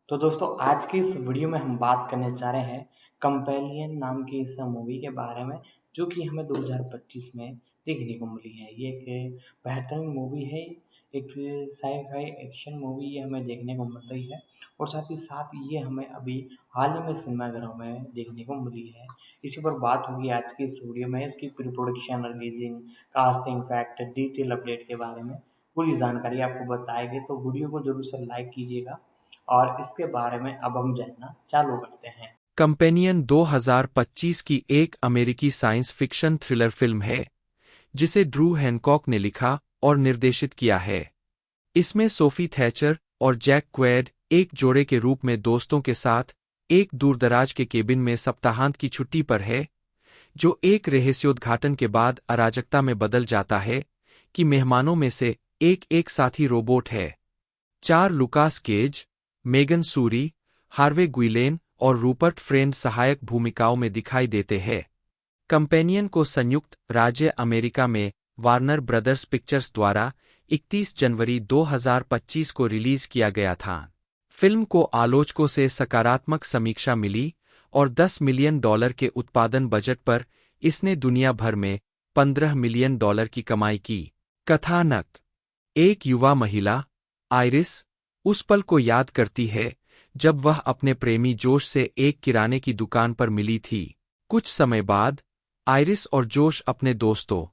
तो दोस्तों आज की इस वीडियो में हम बात करने जा रहे हैं कंपेनियन नाम की इस मूवी के बारे में, जो कि हमें 2025 में देखने को मिली है। ये एक बेहतरीन मूवी है, एक साई-फाई एक्शन मूवी ये हमें देखने को मिल रही है और साथ ही साथ ये हमें अभी हाल ही में सिनेमाघरों में देखने को मिली है। इसी पर बात होगी आज की इस वीडियो में, इसकी pre production, releasing, casting, fact, detail update के बारे में पूरी जानकारी आपको बताएँगे, तो वीडियो को ज़रूर से लाइक कीजिएगा और इसके बारे में अब हम जानना चालू करते हैं। कंपेनियन 2025 की एक अमेरिकी साइंस फिक्शन थ्रिलर फिल्म है, जिसे ड्रू हैनकॉक ने लिखा और निर्देशित किया है। इसमें सोफी थैचर और जैक क्वेड एक जोड़े के रूप में दोस्तों के साथ एक दूरदराज के केबिन में सप्ताहांत की छुट्टी पर है, जो एक रहस्योद्घाटन के बाद अराजकता में बदल जाता है कि मेहमानों में से एक साथी रोबोट है। चार Lucas Cage, Megan Suri, Harvey Guillen और रूपर्ट फ्रेंड सहायक भूमिकाओं में दिखाई देते हैं। कंपेनियन को संयुक्त राज्य अमेरिका में वार्नर ब्रदर्स पिक्चर्स द्वारा 31 जनवरी 2025 को रिलीज किया गया था। फिल्म को आलोचकों से सकारात्मक समीक्षा मिली और $10 मिलियन के उत्पादन बजट पर इसने दुनिया भर में $15 मिलियन की कमाई की। कथानक: एक युवा महिला, आइरिस, उस पल को याद करती है जब वह अपने प्रेमी जोश से एक किराने की दुकान पर मिली थी। कुछ समय बाद आइरिस और जोश अपने दोस्तों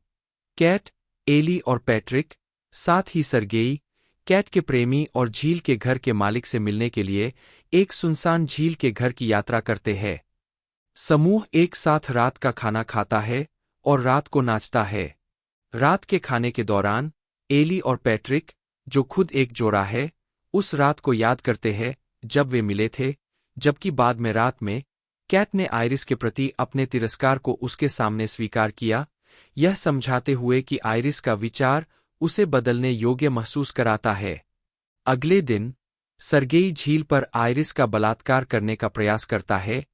कैट, एली और पैट्रिक, साथ ही सरगेई, कैट के प्रेमी और झील के घर के मालिक से मिलने के लिए एक सुनसान झील के घर की यात्रा करते हैं। समूह एक साथ रात का खाना खाता है और रात को नाचता है। रात के खाने के दौरान एली और पैट्रिक, जो खुद एक जोड़ा है, उस रात को याद करते हैं जब वे मिले थे, जबकि बाद में रात में कैट ने आइरिस के प्रति अपने तिरस्कार को उसके सामने स्वीकार किया, यह समझाते हुए कि आइरिस का विचार उसे बदलने योग्य महसूस कराता है। अगले दिन सरगेई झील पर आइरिस का बलात्कार करने का प्रयास करता है,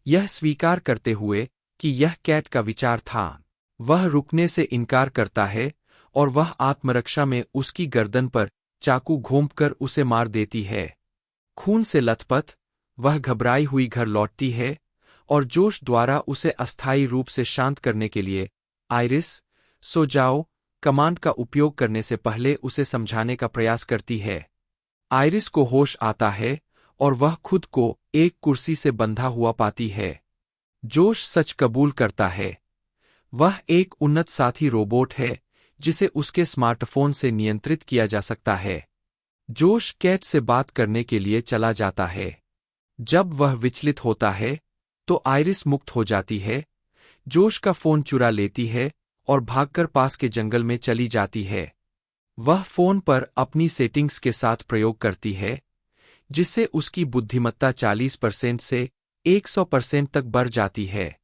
यह स्वीकार करते हुए कि यह कैट का विचार था। वह रुकने से इनकार करता है और वह आत्मरक्षा में उसकी गर्दन पर चाकू घोंपकर उसे मार देती है। खून से लथपथ वह घबराई हुई घर लौटती है और जोश द्वारा उसे अस्थायी रूप से शांत करने के लिए आइरिस, सो जाओ, कमांड का उपयोग करने से पहले उसे समझाने का प्रयास करती है। आइरिस को होश आता है और वह खुद को एक कुर्सी से बंधा हुआ पाती है। जोश सच कबूल करता है। वह एक उन्नत साथी रोबोट है जिसे उसके स्मार्टफोन से नियंत्रित किया जा सकता है। जोश कैट से बात करने के लिए चला जाता है। जब वह विचलित होता है तो आइरिस मुक्त हो जाती है, जोश का फोन चुरा लेती है और भागकर पास के जंगल में चली जाती है। वह फोन पर अपनी सेटिंग्स के साथ प्रयोग करती है, जिससे उसकी बुद्धिमत्ता 40% से 100% तक बढ़ जाती है।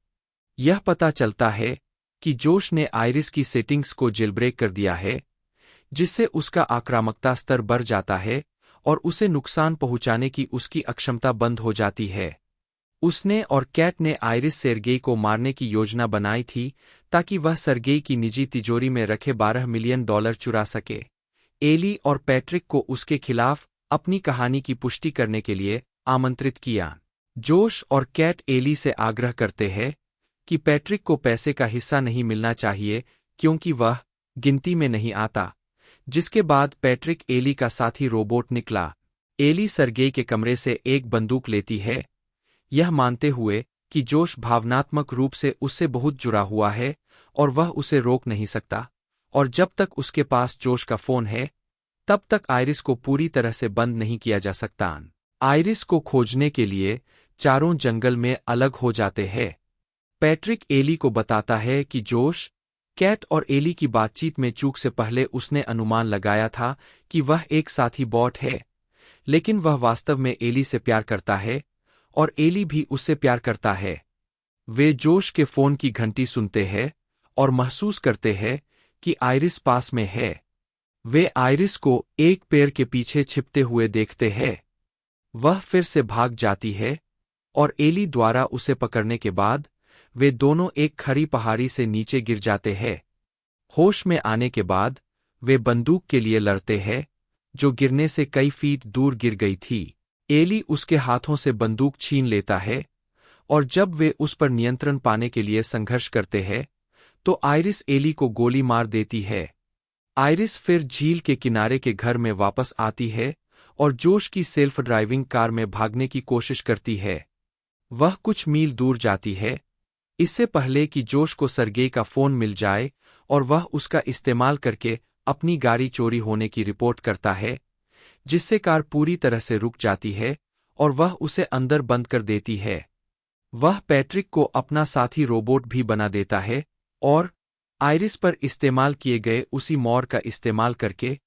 यह पता चलता है कि जोश ने आइरिस की सेटिंग्स को जेलब्रेक कर दिया है, जिससे उसका आक्रामकता स्तर बढ़ जाता है और उसे नुकसान पहुंचाने की उसकी अक्षमता बंद हो जाती है। उसने और कैट ने आइरिस सेर्गेई को मारने की योजना बनाई थी ताकि वह सेर्गेई की निजी तिजोरी में रखे $12 मिलियन चुरा सके। एली और पैट्रिक को उसके खिलाफ अपनी कहानी की पुष्टि करने के लिए आमंत्रित किया। जोश और कैट एली से आग्रह करते हैं कि पैट्रिक को पैसे का हिस्सा नहीं मिलना चाहिए क्योंकि वह गिनती में नहीं आता, जिसके बाद पैट्रिक एली का साथी रोबोट निकला। एली सरगेई के कमरे से एक बंदूक लेती है, यह मानते हुए कि जोश भावनात्मक रूप से उससे बहुत जुड़ा हुआ है और वह उसे रोक नहीं सकता, और जब तक उसके पास जोश का फोन है, तब तक आइरिस को पूरी तरह से बंद नहीं किया जा सकता। आइरिस को खोजने के लिए चारों जंगल में अलग हो जाते हैं। पैट्रिक एली को बताता है कि जोश, कैट और एली की बातचीत में चूक से पहले उसने अनुमान लगाया था कि वह एक साथी बॉट है, लेकिन वह वास्तव में एली से प्यार करता है और एली भी उससे प्यार करता है। वे जोश के फोन की घंटी सुनते हैं और महसूस करते हैं कि आइरिस पास में है। वे आइरिस को एक पेड़ के पीछे छिपते हुए देखते हैं। वह फिर से भाग जाती है और एली द्वारा उसे पकड़ने के बाद वे दोनों एक खड़ी पहाड़ी से नीचे गिर जाते हैं। होश में आने के बाद वे बंदूक के लिए लड़ते हैं, जो गिरने से कई फीट दूर गिर गई थी। एली उसके हाथों से बंदूक छीन लेता है, और जब वे उस पर नियंत्रण पाने के लिए संघर्ष करते हैं, तो आइरिस एली को गोली मार देती है। आइरिस फिर झील के किनारे के घर में वापस आती है और जोश की सेल्फ ड्राइविंग कार में भागने की कोशिश करती है। वह कुछ मील दूर जाती है, इससे पहले कि जोश को सरगेई का फोन मिल जाए और वह उसका इस्तेमाल करके अपनी गाड़ी चोरी होने की रिपोर्ट करता है, जिससे कार पूरी तरह से रुक जाती है और वह उसे अंदर बंद कर देती है। वह पैट्रिक को अपना साथी रोबोट भी बना देता है और आइरिस पर इस्तेमाल किए गए उसी मॉर का इस्तेमाल करके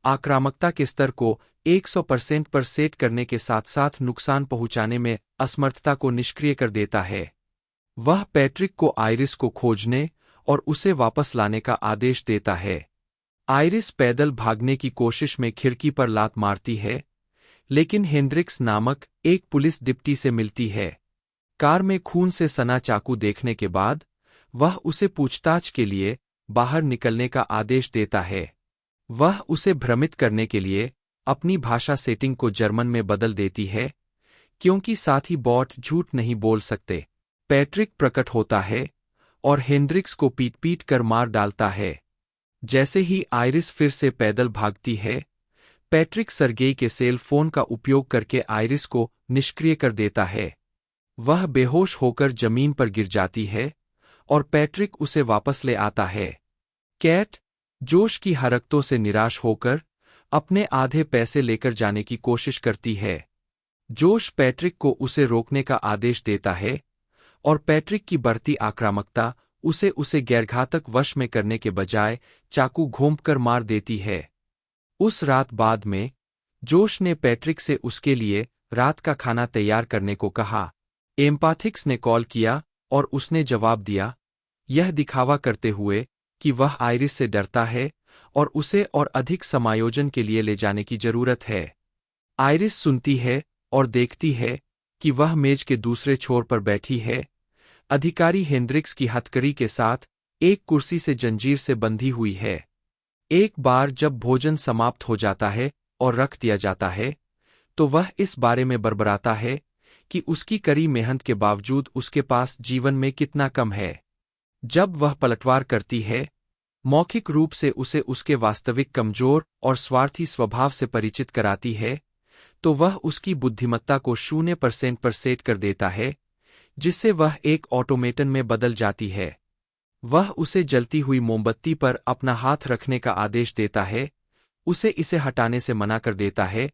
आक्रामकता के स्तर को 100% पर सेट करने के साथ साथ नुकसान पहुंचाने में असमर्थता को निष्क्रिय कर देता है। वह पैट्रिक को आइरिस को खोजने और उसे वापस लाने का आदेश देता है। आइरिस पैदल भागने की कोशिश में खिड़की पर लात मारती है, लेकिन हेंड्रिक्स नामक एक पुलिस डिप्टी से मिलती है। कार में खून से सना चाकू देखने के बाद वह उसे पूछताछ के लिए बाहर निकलने का आदेश देता है। वह उसे भ्रमित करने के लिए अपनी भाषा सेटिंग को जर्मन में बदल देती है, क्योंकि साथी बॉट झूठ नहीं बोल सकते। पैट्रिक प्रकट होता है और हेंड्रिक्स को पीट-पीट कर मार डालता है। जैसे ही आइरिस फिर से पैदल भागती है, पैट्रिक सरगेई के सेल फोन का उपयोग करके आइरिस को निष्क्रिय कर देता है। वह बेहोश होकर जमीन पर गिर जाती है और पैट्रिक उसे वापस ले आता है। कैट, जोश की हरकतों से निराश होकर अपने आधे पैसे लेकर जाने की कोशिश करती है। जोश पैट्रिक को उसे रोकने का आदेश देता है और पैट्रिक की बढ़ती आक्रामकता उसे गैरघातक वश में करने के बजाय चाकू घोंपकर मार देती है। उस रात बाद में जोश ने पैट्रिक से उसके लिए रात का खाना तैयार करने को कहा। एम्पाथिक्स ने कॉल किया और उसने जवाब दिया, यह दिखावा करते हुए कि वह आइरिस से डरता है और उसे और अधिक समायोजन के लिए ले जाने की जरूरत है। आइरिस सुनती है और देखती है कि वह मेज के दूसरे छोर पर बैठी है, अधिकारी हेंड्रिक्स की हथकड़ी के साथ एक कुर्सी से जंजीर से बंधी हुई है। एक बार जब भोजन समाप्त हो जाता है और रख दिया जाता है, तो वह इस बारे में बड़बड़ाता है कि उसकी कड़ी मेहनत के बावजूद उसके पास जीवन में कितना कम है। जब वह पलटवार करती है, मौखिक रूप से उसे उसके वास्तविक कमजोर और स्वार्थी स्वभाव से परिचित कराती है, तो वह उसकी बुद्धिमत्ता को 0% पर सेट कर देता है, जिससे वह एक ऑटोमेटन में बदल जाती है। वह उसे जलती हुई मोमबत्ती पर अपना हाथ रखने का आदेश देता है, उसे इसे हटाने से मना कर देता है,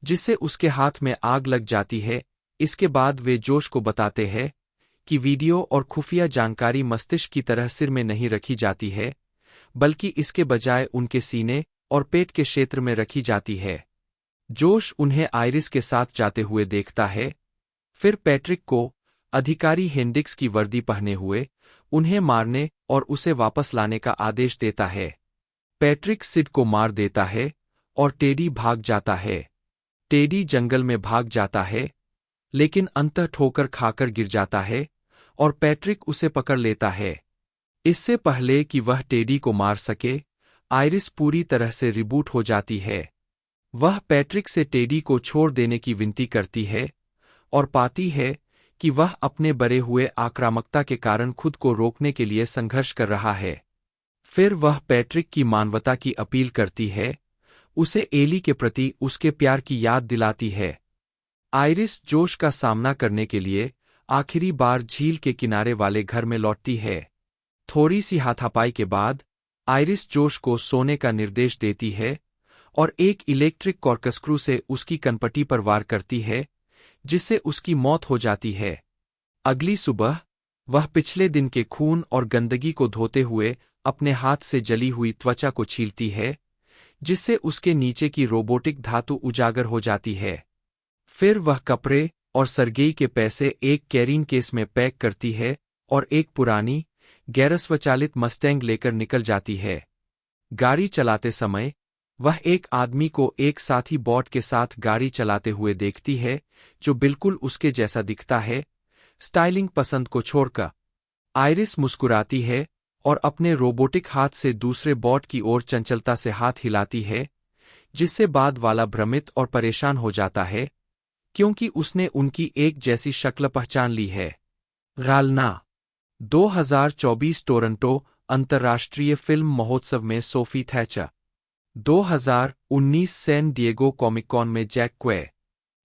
जिससे उसके हाथ में आग लग जाती है। इसके बाद वे जोश को बताते हैं कि वीडियो और खुफिया जानकारी मस्तिष्क की तरह सिर में नहीं रखी जाती है, बल्कि इसके बजाय उनके सीने और पेट के क्षेत्र में रखी जाती है। जोश उन्हें आइरिस के साथ जाते हुए देखता है। फिर पैट्रिक को अधिकारी हेंड्रिक्स की वर्दी पहने हुए उन्हें मारने और उसे वापस लाने का आदेश देता है। पैट्रिक सिड को मार देता है और टेडी भाग जाता है। टेडी जंगल में भाग जाता है, लेकिन अंततः ठोकर खाकर गिर जाता है और पैट्रिक उसे पकड़ लेता है। इससे पहले कि वह टेडी को मार सके, आइरिस पूरी तरह से रिबूट हो जाती है। वह पैट्रिक से टेडी को छोड़ देने की विनती करती है और पाती है कि वह अपने बरे हुए आक्रामकता के कारण खुद को रोकने के लिए संघर्ष कर रहा है। फिर वह पैट्रिक की मानवता की अपील करती है, उसे एली के प्रति उसके प्यार की याद दिलाती है। आइरिस जोश का सामना करने के लिए आखिरी बार झील के किनारे वाले घर में लौटती है। थोड़ी सी हाथापाई के बाद आइरिस जोश को सोने का निर्देश देती है और एक इलेक्ट्रिक कॉर्कस्क्रू से उसकी कनपटी पर वार करती है, जिससे उसकी मौत हो जाती है। अगली सुबह वह पिछले दिन के खून और गंदगी को धोते हुए अपने हाथ से जली हुई त्वचा को छीलती है, जिससे उसके नीचे की रोबोटिक धातु उजागर हो जाती है। फिर वह कपड़े और सरगेई के पैसे एक कैरीन केस में पैक करती है और एक पुरानी, गैरस्वचालित मस्टैंग लेकर निकल जाती है। गाड़ी चलाते समय वह एक आदमी को एक साथी बॉट के साथ गाड़ी चलाते हुए देखती है, जो बिल्कुल उसके जैसा दिखता है, स्टाइलिंग पसंद को छोड़कर। आइरिस मुस्कुराती है और अपने रोबोटिक हाथ से दूसरे बॉट की ओर चंचलता से हाथ हिलाती है, जिससे बाद वाला भ्रमित और परेशान हो जाता है क्योंकि उसने उनकी एक जैसी शक्ल पहचान ली है। गालना 2024 टोरंटो अंतर्राष्ट्रीय फिल्म महोत्सव में Sophie Thatcher. 2019 San Diego Comic Con में Jack Quaid.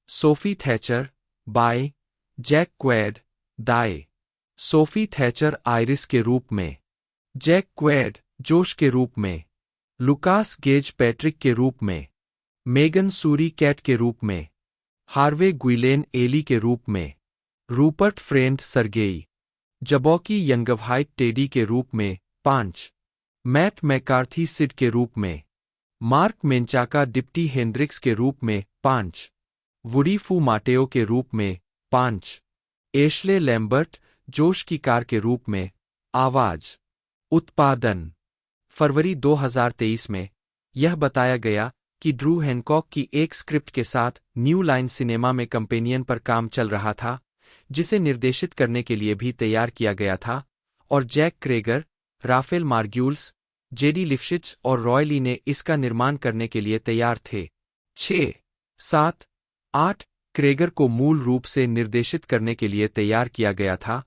Sophie Thatcher by Jack Quaid दाए। सोफी थैचर आयरिस के रूप में, जैक क्वेड जोश के रूप में, लुकास गेज पैट्रिक के रूप में, मेगन सूरी कैट के रूप में, हार्वे गुइलेन एली के रूप में, रूपर्ट फ्रेंड सरगेई जबॉकी यंगवहाइट टेडी के रूप में 5, मैट मैकार्थी सिड के रूप में, मार्क मेंचाका डिप्टी हेंड्रिक्स के रूप में 5, वुडी फू माटेओ के रूप में 5, एशले लैम्बर्ट जोश की कार के रूप में। आवाज उत्पादन फरवरी 2023 में यह बताया गया कि ड्रू हैनकॉक की एक स्क्रिप्ट के साथ न्यू लाइन सिनेमा में कंपेनियन पर काम चल रहा था, जिसे निर्देशित करने के लिए भी तैयार किया गया था, और जैक क्रेगर, राफेल मार्ग्यूल्स, जेडी लिफ्शिट्ज और रॉय ली ने इसका निर्माण करने के लिए तैयार थे। 6, 7, 8 क्रेगर को मूल रूप से निर्देशित करने के लिए तैयार किया गया था,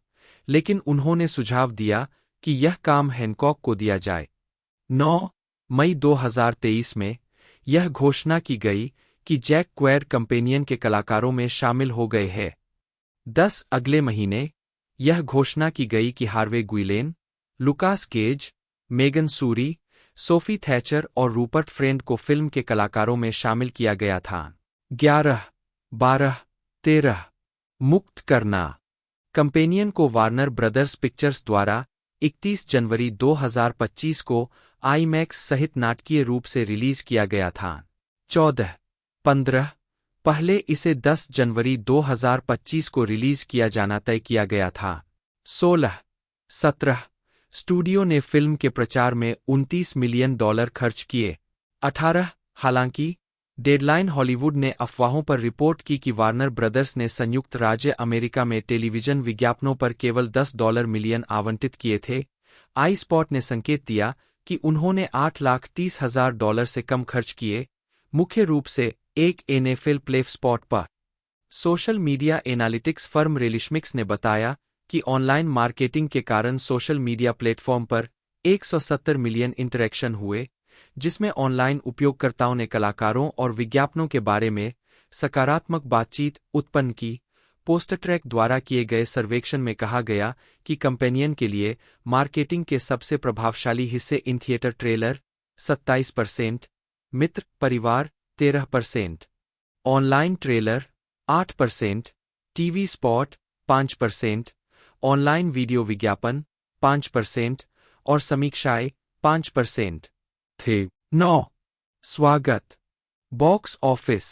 लेकिन उन्होंने सुझाव दिया कि यह काम हैनकॉक को दिया जाए। 9 मई 2023 में यह घोषणा की गई कि जैक क्वेर कंपेनियन के कलाकारों में शामिल हो गए हैं। 10 अगले महीने यह घोषणा की गई कि Harvey Guillain, Lucas gauge, Megan Suri, Sophie Thatcher और रूपर्ट फ्रेंड को फिल्म के कलाकारों में शामिल किया गया था। 11, 12, 13 मुक्त करना कंपेनियन को वार्नर ब्रदर्स पिक्चर्स द्वारा 31 जनवरी 2025 को आईमैक्स सहित नाटकीय रूप से रिलीज किया गया था। 14, 15 पहले इसे 10 जनवरी 2025 को रिलीज किया जाना तय किया गया था। 16, 17 स्टूडियो ने फिल्म के प्रचार में $29 मिलियन खर्च किए। 18 हालांकि डेडलाइन हॉलीवुड ने अफवाहों पर रिपोर्ट की कि वार्नर ब्रदर्स ने संयुक्त राज्य अमेरिका में टेलीविजन विज्ञापनों पर केवल $10 मिलियन आवंटित किए थे, आई स्पॉट ने संकेत दिया कि उन्होंने $830,000 से कम खर्च किए, मुख्य रूप से एक एनएफएल प्लेऑफ स्पॉट पर। सोशल मीडिया एनालिटिक्स फर्म रेलिशमिक्स ने बताया कि ऑनलाइन मार्केटिंग के कारण सोशल मीडिया प्लेटफॉर्म पर 170 मिलियन इंटरैक्शन हुए, जिसमें ऑनलाइन उपयोगकर्ताओं ने कलाकारों और विज्ञापनों के बारे में सकारात्मक बातचीत उत्पन्न की। पोस्टट्रैक द्वारा किए गए सर्वेक्षण में कहा गया कि कंपेनियन के लिए मार्केटिंग के सबसे प्रभावशाली हिस्से इन थिएटर ट्रेलर 27%, मित्र परिवार 13%, online trailer 8%, TV spot 5%, online video विज्ञापन 5% और समीक्षाएं 5% थे। 9 स्वागत बॉक्स ऑफिस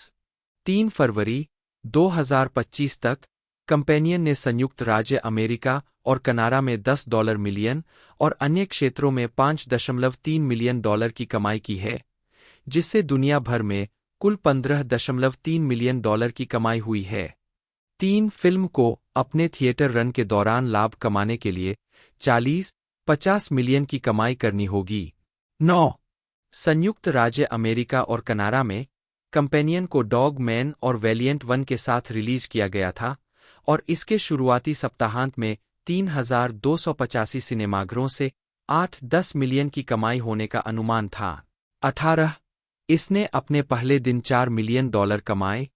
3 फरवरी 2025 तक कंपेनियन ने संयुक्त राज्य अमेरिका और कनाडा में $10 मिलियन और अन्य क्षेत्रों में $5.3 मिलियन की कमाई की है, जिससे दुनिया भर में कुल $15.3 मिलियन की कमाई हुई है। 3 फिल्म को अपने थिएटर रन के दौरान लाभ कमाने के लिए 40-50 मिलियन की कमाई करनी होगी। 9 संयुक्त राज्य अमेरिका और कनाडा में कंपेनियन को डॉग मैन और वैलिएंट 1 के साथ रिलीज किया गया था और इसके शुरुआती सप्ताहांत में 3,285 सिनेमाघरों से 8-10 मिलियन की कमाई होने का अनुमान था। 18 इसने अपने पहले दिन $4 मिलियन कमाए,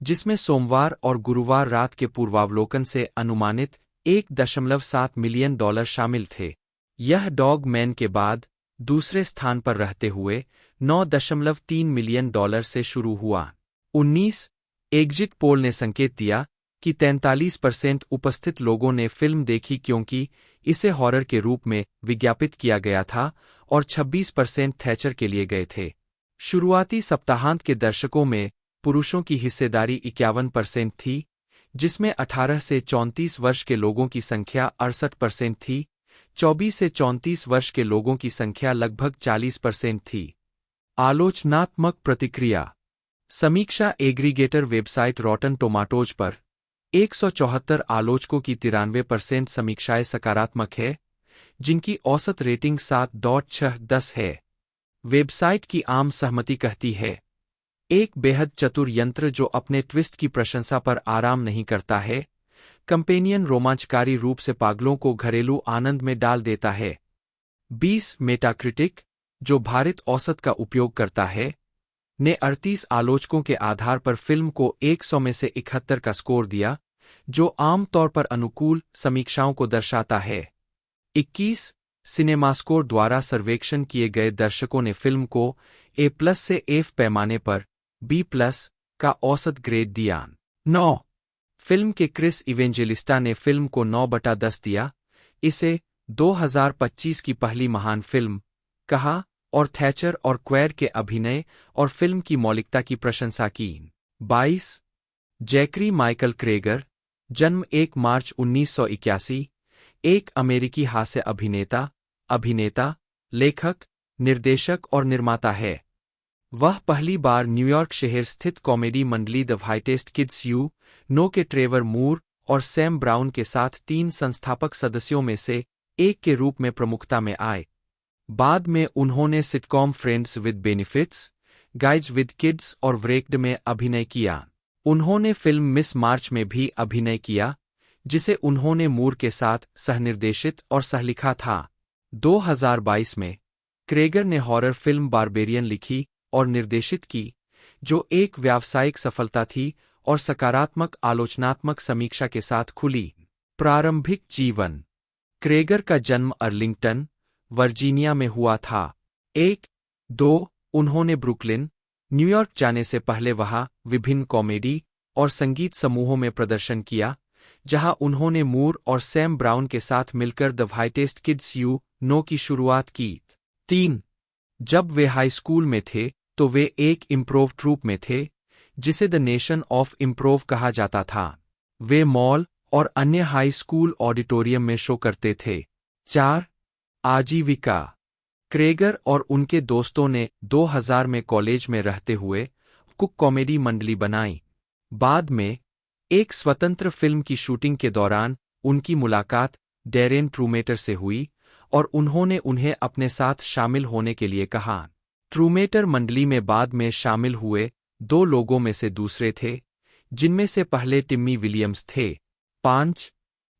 जिसमें सोमवार और गुरुवार रात के पूर्वावलोकन से अनुमानित $1.7 मिलियन शामिल थे। यह डॉग मैन के बाद दूसरे स्थान पर रहते हुए $9.3 मिलियन से शुरू हुआ। 19 एग्जिट पोल ने संकेत दिया कि 43% उपस्थित लोगों ने फिल्म देखी क्योंकि इसे हॉरर के रूप में विज्ञापित किया गया था और 26% थैचर के लिए गए थे। शुरुआती सप्ताहांत के दर्शकों में पुरुषों की हिस्सेदारी 51% थी, जिसमें 18 से 34 वर्ष के लोगों की संख्या 68% थी। 24 से 34 वर्ष के लोगों की संख्या लगभग 40% थी। आलोचनात्मक प्रतिक्रिया समीक्षा एग्रीगेटर वेबसाइट रॉटन टोमाटोज पर 174 आलोचकों की 93% समीक्षाएं सकारात्मक है, जिनकी औसत रेटिंग 7.6/10 है। वेबसाइट की आम सहमति कहती है एक बेहद चतुर यंत्र जो अपने ट्विस्ट की प्रशंसा पर आराम नहीं करता है। कंपेनियन रोमांचकारी रूप से पागलों को घरेलू आनंद में डाल देता है। 20 मेटाक्रिटिक, जो भारित औसत का उपयोग करता है, ने 38 आलोचकों के आधार पर फिल्म को 100 में से 71 का स्कोर दिया, जो आमतौर पर अनुकूल समीक्षाओं को दर्शाता है। 21 सिनेमास्कोर द्वारा सर्वेक्षण किए गए दर्शकों ने फिल्म को A+ से F पैमाने पर B+ का औसत ग्रेड दिया। 9 फिल्म के क्रिस इवेंजेलिस्टा ने फिल्म को 9/10 दिया, इसे 2025 की पहली महान फिल्म कहा और थैचर और क्वेर के अभिनय और फिल्म की मौलिकता की प्रशंसा की। 22 जैकरी माइकल क्रेगर, जन्म 1 मार्च 1981, एक अमेरिकी हास्य अभिनेता, लेखक, निर्देशक और निर्माता है। वह पहली बार न्यूयॉर्क शहर स्थित कॉमेडी मंडली द व्हाइटेस्ट किड्स यू नो के ट्रेवर मूर और सैम ब्राउन के साथ 3 संस्थापक सदस्यों में से एक के रूप में प्रमुखता में आए। बाद में उन्होंने sitcom friends with benefits, guys with kids और व्रेक्ड में अभिनय किया। उन्होंने फिल्म मिस मार्च में भी अभिनय किया, जिसे उन्होंने मूर के साथ सहनिर्देशित और सहलिखा था। 2022 में क्रेगर ने हॉरर फिल्म बारबेरियन लिखी और निर्देशित की, जो एक व्यावसायिक सफलता थी और सकारात्मक आलोचनात्मक समीक्षा के साथ खुली। प्रारंभिक जीवन। क्रेगर का जन्म अर्लिंगटन, वर्जीनिया में हुआ था। 1-2 उन्होंने ब्रुकलिन, न्यूयॉर्क जाने से पहले वहाँ विभिन्न कॉमेडी और संगीत समूहों में प्रदर्शन किया, जहां उन्होंने मूर और सैम ब्राउन के साथ मिलकर द व्हाइटेस्ट किड्स यू नो की शुरुआत की। 3 जब वे हाई स्कूल में थे तो वे एक इम्प्रोव ट्रूप में थे, जिसे द नेशन ऑफ इम्प्रोव कहा जाता था। वे मॉल और अन्य हाई स्कूल ऑडिटोरियम में शो करते थे। 4 आजीविका। क्रेगर और उनके दोस्तों ने 2000 में कॉलेज में रहते हुए कुक कॉमेडी मंडली बनाई। बाद में एक स्वतंत्र फिल्म की शूटिंग के दौरान उनकी मुलाकात डैरेन ट्रूमेटर से हुई और उन्होंने उन्हें अपने साथ शामिल होने के लिए कहा। ट्रूमेटर मंडली में बाद में शामिल हुए 2 लोगों में से दूसरे थे, जिनमें से पहले टिम्मी विलियम्स थे। 5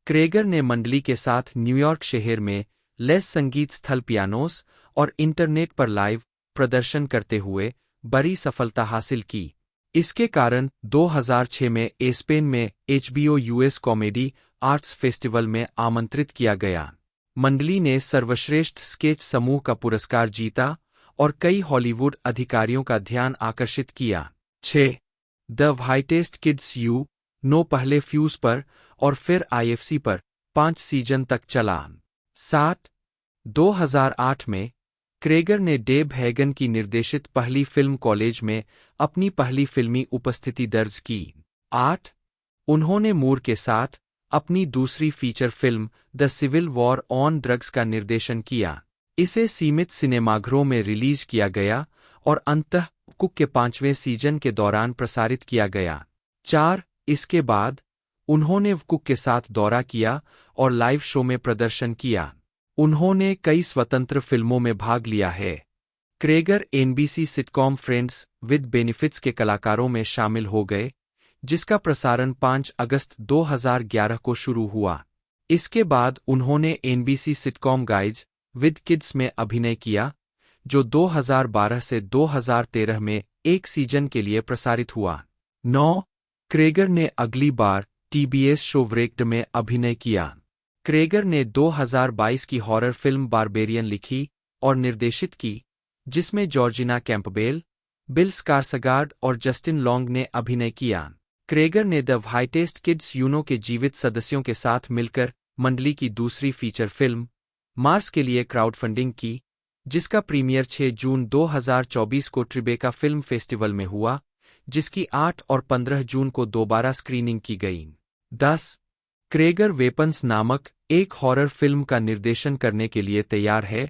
क्रेगर ने मंडली के साथ न्यूयॉर्क शहर में लेस संगीत स्थल पियानोस और इंटरनेट पर लाइव प्रदर्शन करते हुए बड़ी सफलता हासिल की। इसके कारण 2006 में एस्पेन में HBO US comedy arts festival में आमंत्रित किया गया। मंडली ने सर्वश्रेष्ठ स्केच समूह का पुरस्कार जीता और कई हॉलीवुड अधिकारियों का ध्यान आकर्षित किया। 6 द व्हाइटेस्ट किड्स यू नो पहले फ्यूज पर और फिर IFC पर 5 सीजन तक चला। 7 2008 में क्रेगर ने डेब हैगन की निर्देशित पहली फिल्म कॉलेज में अपनी पहली फिल्मी उपस्थिति दर्ज की। 8 उन्होंने मूर के साथ अपनी दूसरी feature film the civil war on drugs का निर्देशन किया। इसे सीमित सिनेमाघरों में रिलीज किया गया और अंततः कुक के 5वें सीजन के दौरान प्रसारित किया गया। 4 इसके बाद उन्होंने कुक के साथ दौरा किया और लाइव शो में प्रदर्शन किया। उन्होंने कई स्वतंत्र फिल्मों में भाग लिया है। क्रेगर NBC sitcom friends with benefits के कलाकारों में शामिल हो गए, जिसका प्रसारण 5 अगस्त 2011 को शुरू हुआ। इसके बाद उन्होंने NBC sitcom guys with kids में अभिनय किया, जो 2012 से 2013 में एक सीजन के लिए प्रसारित हुआ। 9 क्रेगर ने अगली बार TBS शो व्रेक्ड में अभिनय किया। क्रेगर ने 2022 की हॉरर फिल्म बारबेरियन लिखी और निर्देशित की, जिसमें जॉर्जिना कैंपबेल, बिल स्कारसगार्ड और जस्टिन लॉन्ग ने अभिनय किया। क्रेगर ने द व्हाइटेस्ट किड्स यू नो के जीवित सदस्यों के साथ मिलकर मंडली की दूसरी फीचर फिल्म मार्स के लिए क्राउडफंडिंग की, जिसका प्रीमियर 6 जून 2024 को ट्रिबेका फिल्म फेस्टिवल में हुआ, जिसकी 8 और 15 जून को दोबारा स्क्रीनिंग की गई। 10 क्रेगर वेपन्स नामक एक हॉरर फिल्म का निर्देशन करने के लिए तैयार है,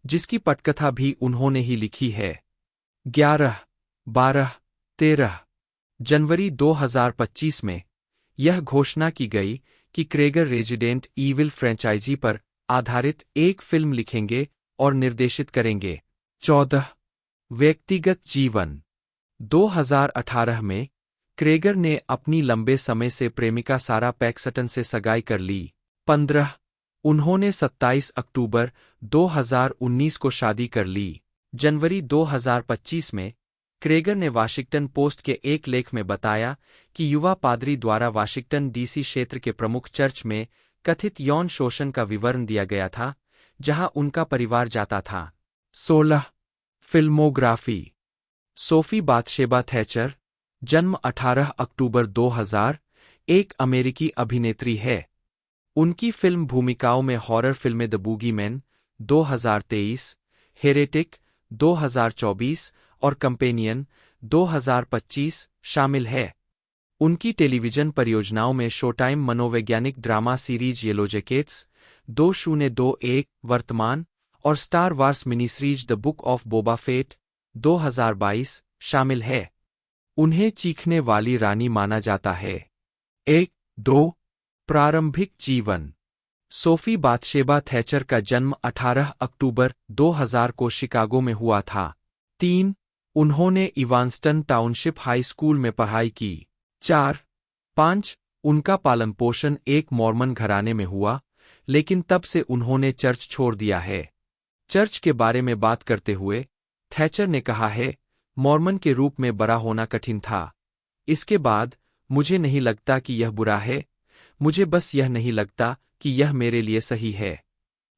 जिसकी पटकथा भी उन्होंने ही लिखी है। 11, 12, 13 जनवरी 2025 में यह घोषणा की गई कि क्रेगर रेजिडेंट ईविल फ्रेंचाइजी पर आधारित एक फिल्म लिखेंगे और निर्देशित करेंगे। 14 व्यक्तिगत जीवन। 2018 में क्रेगर ने अपनी लंबे समय से प्रेमिका सारा पैक्सटन से सगाई कर ली। 15 उन्होंने 27 अक्टूबर 2019 को शादी कर ली। जनवरी 2025 में क्रेगर ने वाशिंगटन पोस्ट के एक लेख में बताया कि युवा पादरी द्वारा वाशिंगटन डीसी क्षेत्र के प्रमुख चर्च में कथित यौन शोषण का विवरण दिया गया था, जहां उनका परिवार जाता था। 16 फिल्मोग्राफी। सोफी बाथशेबा थैचर, जन्म 18 अक्टूबर 2000, एक अमेरिकी अभिनेत्री है। उनकी फिल्म भूमिकाओं में हॉरर फिल्में द बूगीमैन 2023, हेरेटिक 2024 और कंपेनियन 2025 शामिल है। उनकी टेलीविजन परियोजनाओं में शोटाइम मनोवैज्ञानिक ड्रामा सीरीज येलो जैकेट्स 2021 वर्तमान और star wars mini series the book of Boba Fett 2022 शामिल है। उन्हें चीखने वाली रानी माना जाता है। 1-2 प्रारंभिक जीवन। सोफी बाथशेबा थैचर का जन्म 18 अक्टूबर 2000 को शिकागो में हुआ था। 3 उन्होंने इवांस्टन टाउनशिप हाई स्कूल में पढ़ाई की। 4-5 उनका पालन पोषण एक मॉर्मन घराने में हुआ, लेकिन तब से उन्होंने चर्च छोड़ दिया है। चर्च के बारे में बात करते हुए थैचर ने कहा है, मॉर्मन के रूप में बड़ा होना कठिन था। इसके बाद मुझे नहीं लगता कि यह बुरा है, मुझे बस यह नहीं लगता कि यह मेरे लिए सही है।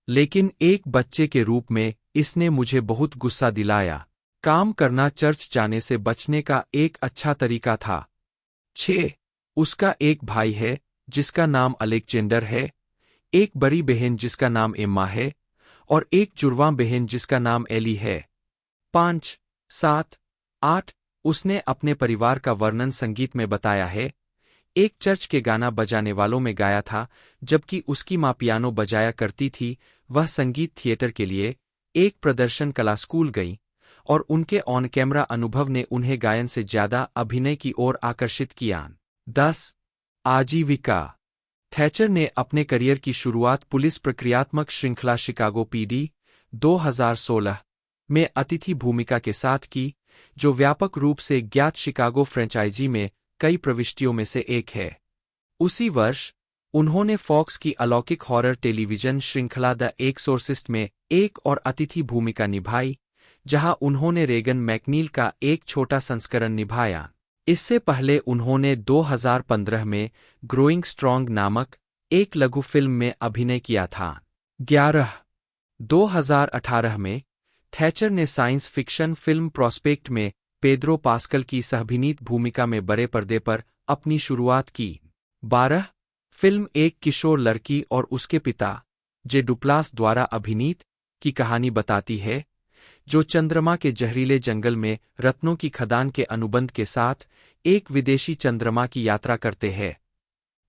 लेकिन एक बच्चे के रूप में इसने मुझे बहुत गुस्सा दिलाया। काम करना चर्च जाने से बचने का एक अच्छा तरीका था। 6 उसका एक भाई है जिसका नाम अलेक्जेंडर है, एक बड़ी बहन जिसका नाम एम्मा है और एक जुड़वां बहन जिसका नाम एली है। 5, 7, 8 उसने अपने परिवार का वर्णन संगीत में बताया है। एक चर्च के गाना बजाने वालों में गाया था, जबकि उसकी मां पियानो बजाया करती थी। वह संगीत थिएटर के लिए एक प्रदर्शन कला स्कूल गई और उनके ऑन कैमरा अनुभव ने उन्हें गायन से ज्यादा अभिनय की ओर आकर्षित किया। 10 आजीविका। थैचर ने अपने करियर की शुरुआत पुलिस प्रक्रियात्मक श्रृंखला शिकागो पीडी 2016 में अतिथि भूमिका के साथ की, जो व्यापक रूप से ज्ञात शिकागो फ्रेंचाइजी में कई प्रविष्टियों में से एक है। उसी वर्ष उन्होंने फॉक्स की अलौकिक हॉरर टेलीविजन श्रृंखला द एक्सोर्सिस्ट में एक और अतिथि भूमिका निभाई, जहां उन्होंने रेगन मैकनील का एक छोटा संस्करण निभाया। इससे पहले उन्होंने 2015 में ग्रोइंग स्ट्रॉन्ग नामक एक लघु फिल्म में अभिनय किया था। 11 2018 में थैचर ने साइंस फिक्शन फिल्म प्रॉस्पेक्ट में पेद्रो पास्कल की सहअभिनीत भूमिका में बड़े पर्दे पर अपनी शुरुआत की। 12 फिल्म एक किशोर लड़की और उसके पिता जे डुप्लास द्वारा अभिनीत की कहानी बताती है, जो चंद्रमा के जहरीले जंगल में रत्नों की खदान के अनुबंध के साथ एक विदेशी चंद्रमा की यात्रा करते हैं।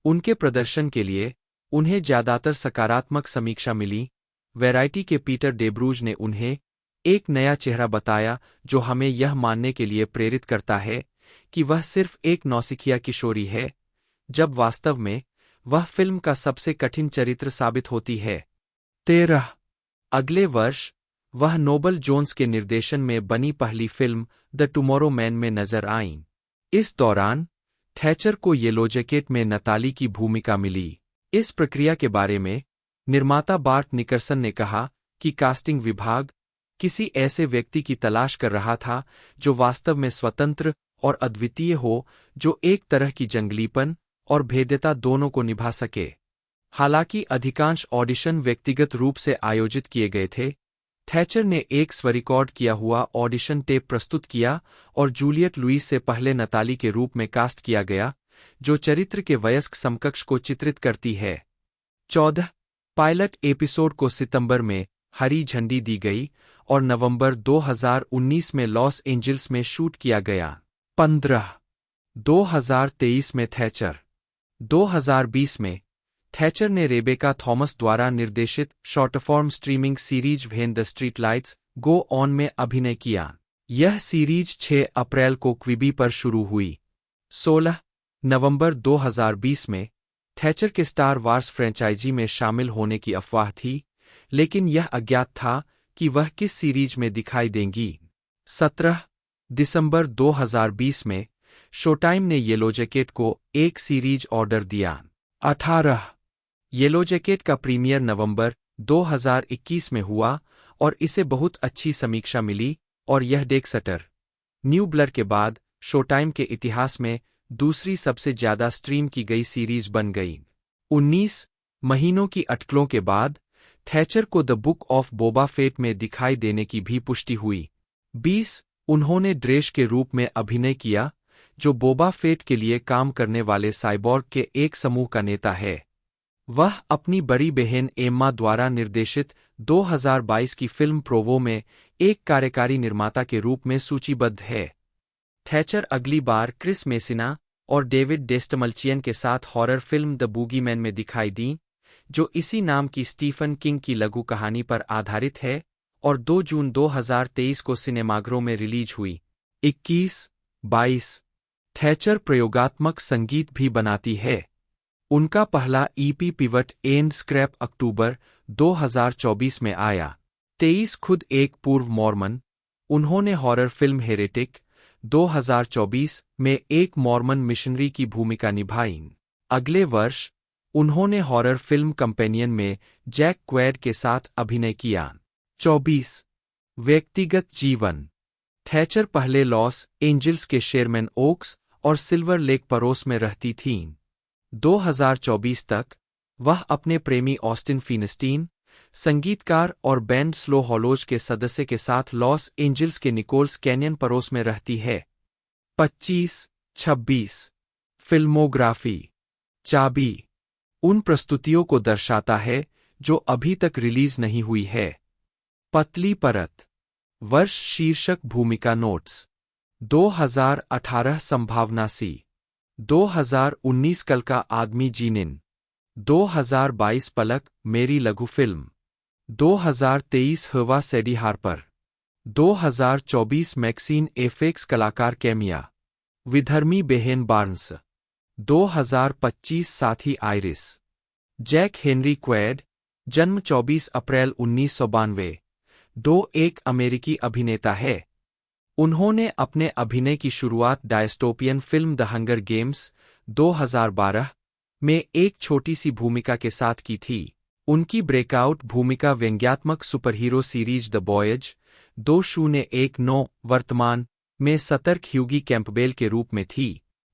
उनके प्रदर्शन के लिए उन्हें ज्यादातर सकारात्मक समीक्षा मिली। वैरायटी के पीटर डेब्रूज ने उन्हें एक नया चेहरा बताया, जो हमें यह मानने के लिए प्रेरित करता है कि वह सिर्फ एक नौसिखिया किशोरी है, जब वास्तव में वह फिल्म का सबसे कठिन चरित्र साबित होती है। 13 अगले वर्ष वह नोबल जोन्स के निर्देशन में बनी पहली फिल्म द टुमारो मैन में नजर आईं। इस दौरान थैचर को येलो जैकेट में नताली की भूमिका मिली। इस प्रक्रिया के बारे में निर्माता बार्ट निकर्सन ने कहा कि कास्टिंग विभाग किसी ऐसे व्यक्ति की तलाश कर रहा था जो वास्तव में स्वतंत्र और अद्वितीय हो, जो एक तरह की जंगलीपन और भेद्यता दोनों को निभा सके। हालांकि अधिकांश ऑडिशन व्यक्तिगत रूप से आयोजित किए गए थे, थैचर ने एक स्वरिकॉर्ड किया हुआ ऑडिशन टेप प्रस्तुत किया और जूलियट लुईस से पहले नताली के रूप में कास्ट किया गया, जो चरित्र के वयस्क समकक्ष को चित्रित करती है। 14 पायलट एपिसोड को सितंबर में हरी झंडी दी गई और नवंबर 2019 में लॉस एंजिल्स में शूट किया गया। 15 2023 में थैचर। 2020 में थैचर ने रेबेका थॉमस द्वारा निर्देशित short form streaming series when the street lights go on में अभिनय किया। यह सीरीज 6 अप्रैल को क्विबी पर शुरू हुई। 16 नवंबर 2020 में थैचर के स्टार वार्स फ्रेंचाइजी में शामिल होने की अफवाह थी, लेकिन यह अज्ञात था कि वह किस सीरीज में दिखाई देंगी। 17 दिसंबर 2020 में शोटाइम ने येलो जैकेट को एक सीरीज ऑर्डर दिया। 18 येलो जैकेट का प्रीमियर नवंबर 2021 में हुआ और इसे बहुत अच्छी समीक्षा मिली और यह डेक्सटर न्यू ब्लर के बाद शोटाइम के इतिहास में दूसरी सबसे ज्यादा स्ट्रीम की गई सीरीज बन गई। 19 महीनों की अटकलों के बाद थैचर को the book of Boba Fett में दिखाई देने की भी पुष्टि हुई। 20 उन्होंने ड्रेश के रूप में अभिनय किया, जो बोबा फेट के लिए काम करने वाले साइबॉर्ग के एक समूह का नेता है। वह अपनी बड़ी बहन एम्मा द्वारा निर्देशित 2022 की फिल्म प्रोवो में एक कार्यकारी निर्माता के रूप में सूचीबद्ध है। थैचर अगली बार क्रिस मेसिना और डेविड डेस्टमल्चियन के साथ हॉरर फिल्म द बूगीमैन में दिखाई दी, जो इसी नाम की स्टीफन किंग की लघु कहानी पर आधारित है और 2 जून 2023 को सिनेमाघरों में रिलीज हुई। 21-22 थैचर प्रयोगात्मक संगीत भी बनाती है। उनका पहला ईपी पिवट एंड स्क्रैप अक्टूबर 2024 में आया। 23 खुद एक पूर्व मॉर्मन, उन्होंने हॉरर फिल्म हेरेटिक 2024 में एक मॉर्मन मिशनरी की भूमिका निभाई। अगले वर्ष उन्होंने हॉरर फिल्म कंपेनियन में जैक क्वैड के साथ अभिनय किया। 24 व्यक्तिगत जीवन थैचर पहले लॉस एंजल्स के शेरमैन ओक्स और सिल्वर लेक परोस में रहती थीं। 2024 तक वह अपने प्रेमी ऑस्टिन फिनस्टीन, संगीतकार और बैंड स्लो हॉलोज के सदस्य के साथ लॉस एंजल्स के निकोल्स कैनियन परोस में रहती है। 25-26 फिल्मोग्राफी चाबी उन प्रस्तुतियों को दर्शाता है जो अभी तक रिलीज नहीं हुई है। पतली परत वर्ष शीर्षक भूमिका नोट्स 2018 संभावना सी 2019 कल का आदमी जीनिन 2022 पलक मेरी लघु फिल्म 2023 हवा सेडी हार्पर 2024 मैक्सीन एफेक्स कलाकार कैमिया विधर्मी बेहेन बार्न्स 2025 साथी आइरिस जैक हेनरी क्वैड जन्म 24 अप्रैल 1992 एक अमेरिकी अभिनेता है। उन्होंने अपने अभिनय की शुरुआत dystopian film the hunger games 2012 में एक छोटी सी भूमिका के साथ की थी। उनकी ब्रेकआउट भूमिका व्यंग्यात्मक सुपरहीरो सीरीज द बॉयज 2019 वर्तमान में सतर्क ह्यूगी कैंपबेल के रूप में थी।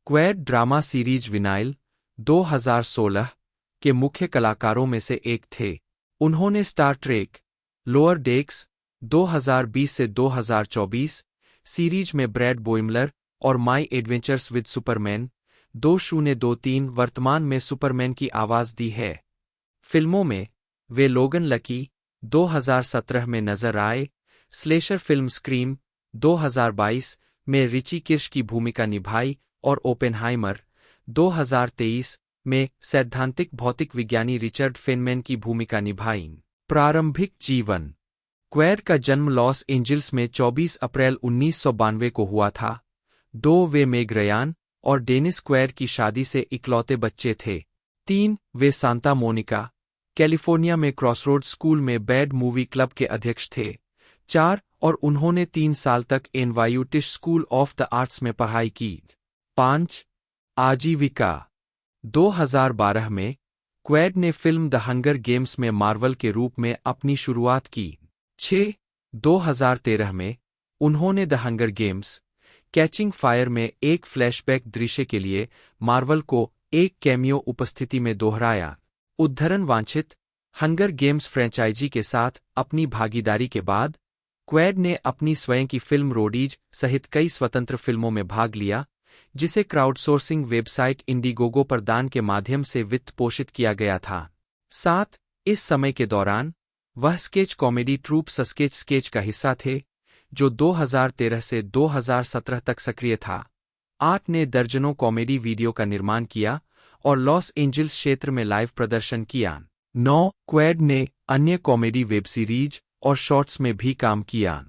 क्वैड ड्रामा सीरीज विनाइल 2016 के मुख्य कलाकारों में से एक थे। उन्होंने स्टार ट्रेक लोअर डेक्स 2020 से 2024 सीरीज में ब्रैड बोइमलर और माई एडवेंचर्स विद सुपरमैन 2023 वर्तमान में सुपरमैन की आवाज दी है। फिल्मों में वे लोगन लकी 2017 में नजर आए, स्लेशर फिल्म स्क्रीम 2022 में रिची किर्श की भूमिका निभाई और ओपेनहाइमर 2023 में सैद्धांतिक भौतिक विज्ञानी रिचर्ड फेनमैन की भूमिका निभाई। प्रारंभिक जीवन क्वैड का जन्म लॉस एंजल्स में 24 अप्रैल 1992 को हुआ था। वे मेग रयान और डेनिस क्वैड की शादी से इकलौते बच्चे थे। 3 वे सांता मोनिका, कैलिफोर्निया में क्रॉसरोड स्कूल में बैड मूवी क्लब के अध्यक्ष थे। 4 और उन्होंने 3 साल तक एनवायू टिश स्कूल ऑफ द आर्ट्स में पढ़ाई की। 5 आजीविका 2012 में क्वैड ने फिल्म द हंगर गेम्स में मार्वल के रूप में अपनी शुरुआत की। 6 2013 में उन्होंने the hunger games catching fire में एक फ्लैशबैक दृश्य के लिए मार्वल को एक कैमियो उपस्थिति में दोहराया। उद्धरण वांछित हंगर गेम्स फ्रेंचाइजी के साथ अपनी भागीदारी के बाद क्वैड ने अपनी स्वयं की फिल्म रोडीज सहित कई स्वतंत्र फिल्मों में भाग लिया, जिसे क्राउडसोर्सिंग वेबसाइट इंडिगोगो पर दान के माध्यम से वित्त पोषित किया गया था। 7 इस समय के दौरान वह स्केच कॉमेडी ट्रूप सस्केच स्केच का हिस्सा थे, जो 2013 से 2017 तक सक्रिय था। 8 ने दर्जनों कॉमेडी वीडियो का निर्माण किया और लॉस एंजल्स क्षेत्र में लाइव प्रदर्शन किया। 9 क्वैड ने अन्य कॉमेडी वेब सीरीज और शॉर्ट्स में भी काम किया।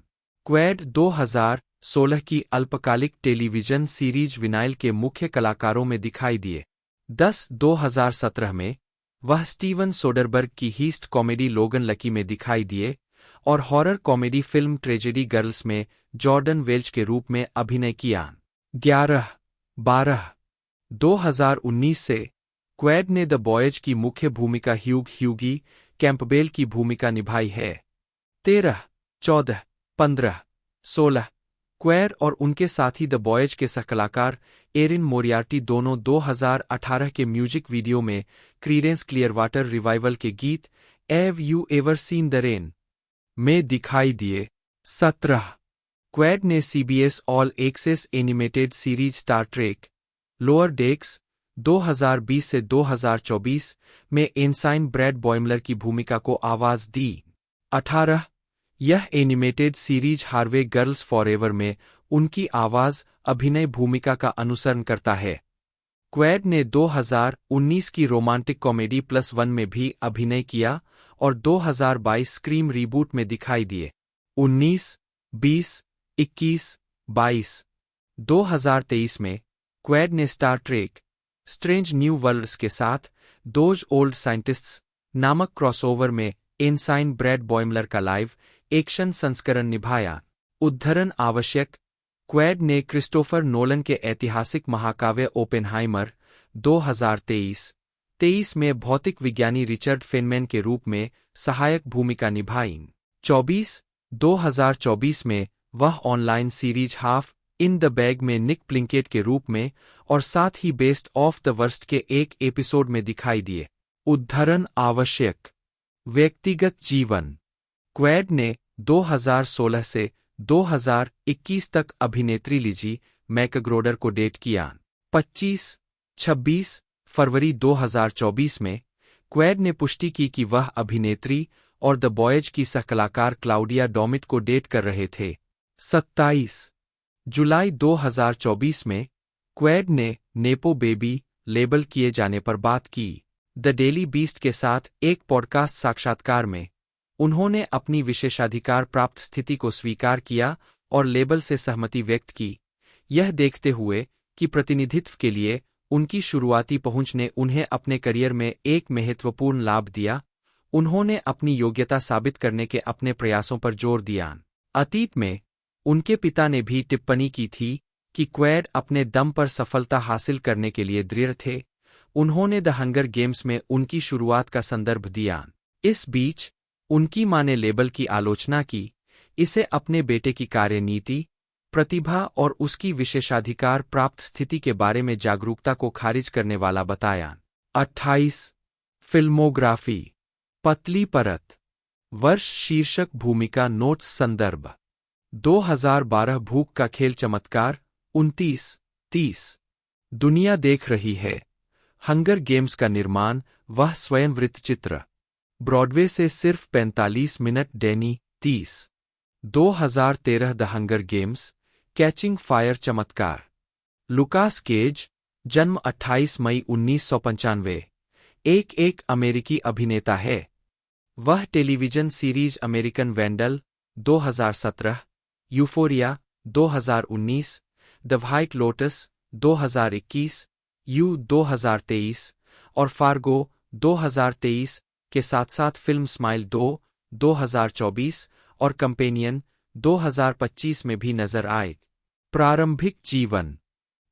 क्वैड 2016 की अल्पकालिक टेलीविजन सीरीज विनाइल के मुख्य कलाकारों में दिखाई दिए। 10 2017 में वह स्टीवन सोडरबर्ग की हीस्ट कॉमेडी लोगन लकी में दिखाई दिए और horror comedy film tragedy girls में जॉर्डन वेल्च के रूप में अभिनय किया। 11/12/2019 से क्वैड ने द बॉयज की मुख्य भूमिका ह्यूगी कैंपबेल की भूमिका निभाई है। 13, 14, 15, 16 क्वैड और उनके साथी द बॉयज के सहकलाकार एरिन मोरियार्टी दोनों 2018 के म्यूजिक वीडियो में क्रीडेंस क्लियरवाटर रिवाइवल के गीत have you ever seen the rain में दिखाई दिए। 17 क्वैड ने CBS All Access animated series Star Trek Lower Decks 2020 से 2024 में एनसाइन ब्रैड बॉयमलर की भूमिका को आवाज दी। 18 यह animated series Harvey girls forever में उनकी आवाज अभिनय भूमिका का अनुसरण करता है। क्वैड ने 2019 की रोमांटिक कॉमेडी +1 में भी अभिनय किया और 2022 स्क्रीम रीबूट में दिखाई दिए। 19, 20, 21, 22, 2023 में क्वैड ने Star Trek Strange New Worlds के साथ दोज ओल्ड साइंटिस्ट्स नामक क्रॉसओवर में एनसाइन ब्रैड बॉयमलर का लाइव एक्शन संस्करण निभाया। उद्धरण आवश्यक क्वैड ने क्रिस्टोफर नोलन के ऐतिहासिक महाकाव्य ओपेनहाइमर 2023 में भौतिक विज्ञानी रिचर्ड फेनमैन के रूप में सहायक भूमिका निभाई। 2024 में वह online series half in the bag में निक प्लिंकेट के रूप में और साथ ही बेस्ट ऑफ द वर्स्ट के एक एपिसोड में दिखाई दिए। उद्धरण आवश्यक व्यक्तिगत जीवन क्वैड ने 2016 से 2021 तक अभिनेत्री लिजी मैकग्रोडर को डेट किया। 25-26 फरवरी 2024 में क्वैड ने पुष्टि की कि वह अभिनेत्री और द बॉयज की सहकलाकार क्लाउडिया डॉमिट को डेट कर रहे थे। 27 जुलाई 2024 में क्वैड ने नेपो बेबी लेबल किए जाने पर बात की। द डेली बीस्ट के साथ एक पॉडकास्ट साक्षात्कार में उन्होंने अपनी विशेषाधिकार प्राप्त स्थिति को स्वीकार किया और लेबल से सहमति व्यक्त की, यह देखते हुए कि प्रतिनिधित्व के लिए उनकी शुरुआती पहुंच ने उन्हें अपने करियर में एक महत्वपूर्ण लाभ दिया। उन्होंने अपनी योग्यता साबित करने के अपने प्रयासों पर जोर दिया। अतीत में उनके पिता ने भी टिप्पणी की थी कि क्वैड अपने दम पर सफलता हासिल करने के लिए दृढ़ थे। उन्होंने द हंगर गेम्स में उनकी शुरुआत का संदर्भ दिया। इस बीच उनकी मां ने लेबल की आलोचना की, इसे अपने बेटे की कार्यनीति, प्रतिभा और उसकी विशेषाधिकार प्राप्त स्थिति के बारे में जागरूकता को खारिज करने वाला बताया। 28 फिल्मोग्राफी पतली परत वर्ष शीर्षक भूमिका नोट्स संदर्भ 2012 भूख का खेल चमत्कार 29-30 दुनिया देख रही है। हंगर गेम्स का निर्माण वह स्वयं वृत्तचित्र ब्रॉडवे से सिर्फ 45 minute Danny 30 2013 the hunger games catching fire चमत्कार लुकास केज जन्म 28 मई 1995 एक अमेरिकी अभिनेता है। वह television series American vandal 2017, euphoria 2019, the white lotus 2021, you 2023 और फार्गो 2023 के साथ साथ फिल्म स्माइल 2 2024 और कंपेनियन 2025 में भी नजर आए। प्रारंभिक जीवन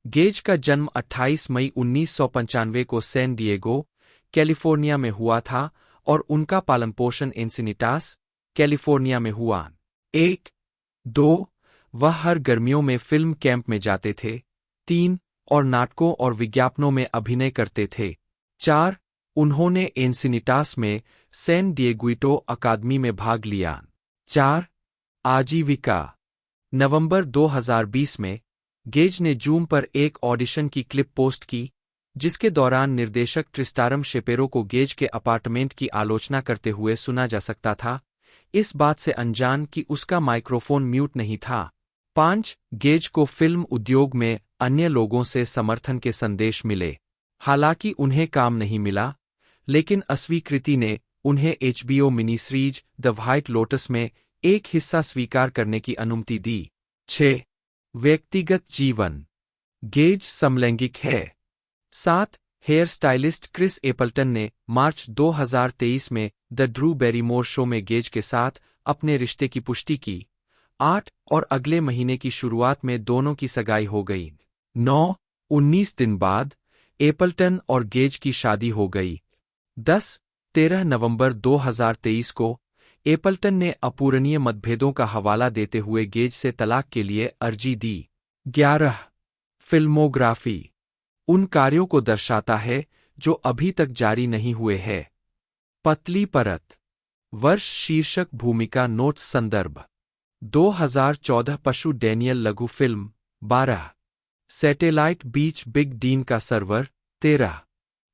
गेज का जन्म 28 मई 1995 को सैन डिएगो, कैलिफोर्निया में हुआ था और उनका पालनपोषण एंसिनिटास, कैलिफोर्निया में हुआ। 1-2 वह हर गर्मियों में फिल्म कैंप में जाते थे। 3 और नाटकों और विज्ञापनों में अभिनय करते थे। 4 उन्होंने एंसिनिटास में सैन डिएगुइटो अकादमी में भाग लिया। 4 आजीविका नवंबर 2020 में गेज ने जूम पर एक ऑडिशन की क्लिप पोस्ट की, जिसके दौरान निर्देशक ट्रिस्टारम शेपेरो को गेज के अपार्टमेंट की आलोचना करते हुए सुना जा सकता था, इस बात से अनजान कि उसका माइक्रोफोन म्यूट नहीं था। 5 गेज को फिल्म उद्योग में अन्य लोगों से समर्थन के संदेश मिले। हालांकि उन्हें काम नहीं मिला, लेकिन अस्वीकृति ने उन्हें HBO mini series the white lotus में एक हिस्सा स्वीकार करने की अनुमति दी। 6 व्यक्तिगत जीवन गेज समलैंगिक है। 7 हेयर स्टाइलिस्ट क्रिस एपल्टन ने मार्च 2023 में द ड्रू बैरीमोर शो में गेज के साथ अपने रिश्ते की पुष्टि की। 8 और अगले महीने की शुरुआत में दोनों की सगाई हो गई। 9 19 दिन बाद एपल्टन और गेज की शादी हो गई। 10 13 नवंबर 2023 को एपल्टन ने अपूरणीय मतभेदों का हवाला देते हुए गेज से तलाक के लिए अर्जी दी। 11 फिल्मोग्राफी उन कार्यों को दर्शाता है जो अभी तक जारी नहीं हुए हैं। पतली परत वर्ष शीर्षक भूमिका नोट्स संदर्भ 2014 पशु डैनियल लघु film 12 Satellite Beach Big Dean का server 13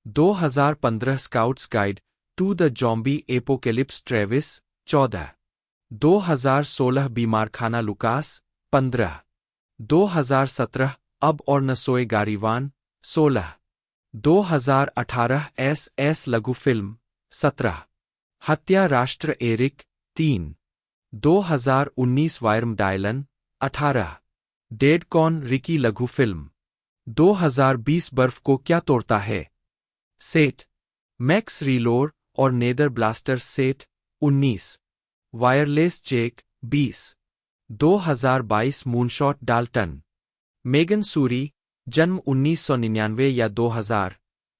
2015 Scouts Guide to the Zombie Apocalypse Travis 14 2016 बीमारखाना लुकास 15 2017 अब और न सोए गारीवान 16 2018 एस लघु फिल्म 17 हत्या राष्ट्र एरिक 3 2019 वायरम डायलन 18 डेड कॉन रिकी लघु फिल्म 2020 बर्फ को क्या तोड़ता है सेट मैक्स रीलोर और नेदर ब्लास्टर सेट 19 वायरलेस जेक 20 2022 मूनशॉट डाल्टन मेगन सूरी जन्म 1999 या 2000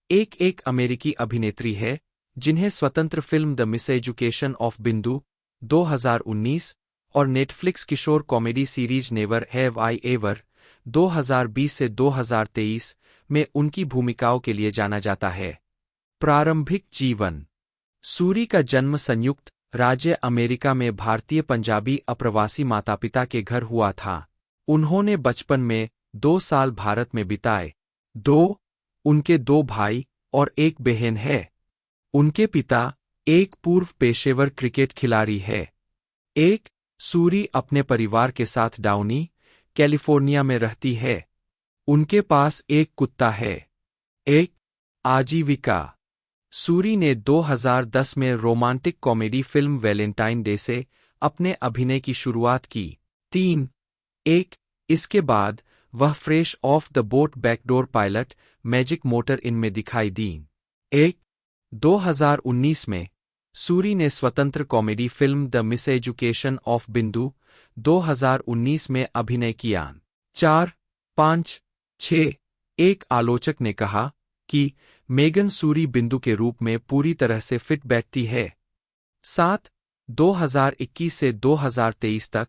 एक अमेरिकी अभिनेत्री है जिन्हें स्वतंत्र film the miss education of Bindu 2019 और नेटफ्लिक्स किशोर comedy series Never Have I Ever 2020 से 2023 में उनकी भूमिकाओं के लिए जाना जाता है। प्रारंभिक जीवन सूरी का जन्म संयुक्त राज्य अमेरिका में भारतीय पंजाबी अप्रवासी माता-पिता के घर हुआ था। उन्होंने बचपन में 2 साल भारत में बिताए। उनके 2 भाई और एक बहन है। उनके पिता एक पूर्व पेशेवर क्रिकेट खिलाड़ी है। सूरी अपने परिवार के साथ डाउनी, कैलिफोर्निया में रहती है। उनके पास एक कुत्ता है। आजीविका सूरी ने 2010 में romantic comedy film Valentine Day से अपने अभिनय की शुरुआत की। इसके बाद वह Fresh Off the Boat backdoor pilot Magic Motor Inn में दिखाई दी। 2019 में सूरी ने स्वतंत्र comedy film the miss education of Bindu 2019 में अभिनय किया। 4, 5, 6 एक आलोचक ने कहा कि मेगन सूरी बिंदु के रूप में पूरी तरह से फिट बैठती है। 7, 2021 से 2023 तक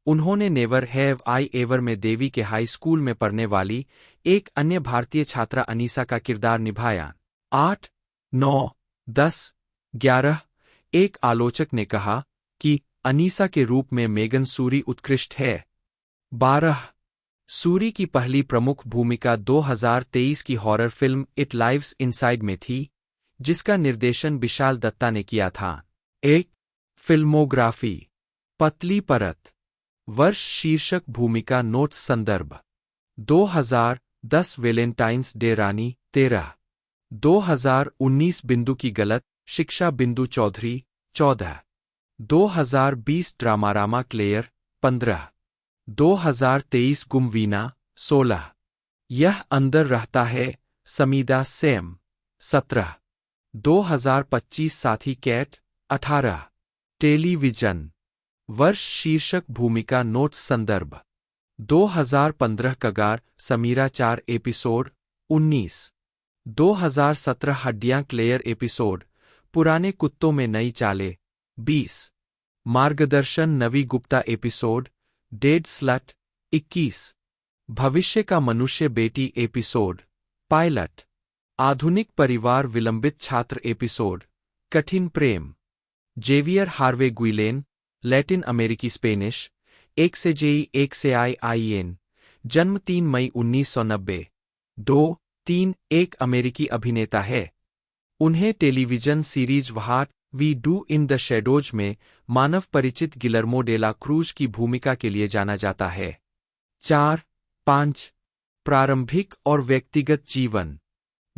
उन्होंने नेवर हैव आई एवर में देवी के हाई स्कूल में पढ़ने वाली एक अन्य भारतीय छात्रा अनीसा का किरदार निभाया। 8, 9, 10, 11 एक आलोचक ने कहा कि अनीसा के रूप में मेगन सूरी उत्कृष्ट है। 12 सूरी की पहली प्रमुख भूमिका 2023 की horror film it lives inside में थी, जिसका निर्देशन विशाल दत्ता ने किया था। फिल्मोग्राफी पतली परत वर्ष शीर्षक भूमिका नोट्स संदर्भ 2010 वैलेंटाइन्स डे रानी 13 2019 बिंदु की गलत शिक्षा बिंदु चौधरी 14 2020 ड्रामारामा क्लेयर 15 2023 गुमवीना 16 यह अंदर रहता है समीदा सैम 17 2025 साथी कैट 18 टेलीविजन वर्ष शीर्षक भूमिका नोट्स संदर्भ 2015 कगार समीरा 4 एपिसोड 19 2017 हड्डियां क्लेयर एपिसोड पुराने कुत्तों में नई चालें 20 मार्गदर्शन नवी गुप्ता एपिसोड डेड स्लट 21 भविष्य का मनुष्य बेटी एपिसोड पायलट आधुनिक परिवार विलंबित छात्र एपिसोड कठिन प्रेम जेवियर हार्वे गुइलेन लैटिन अमेरिकी स्पेनिश 1 से जेई 1 से आईआईएन जन्म 3 मई 1990 2-3 एक अमेरिकी अभिनेता है। उन्हें television series What we do in the Shadows में मानव परिचित गिलर्मो डेला क्रूज की भूमिका के लिए जाना जाता है। 4-5 प्रारंभिक और व्यक्तिगत जीवन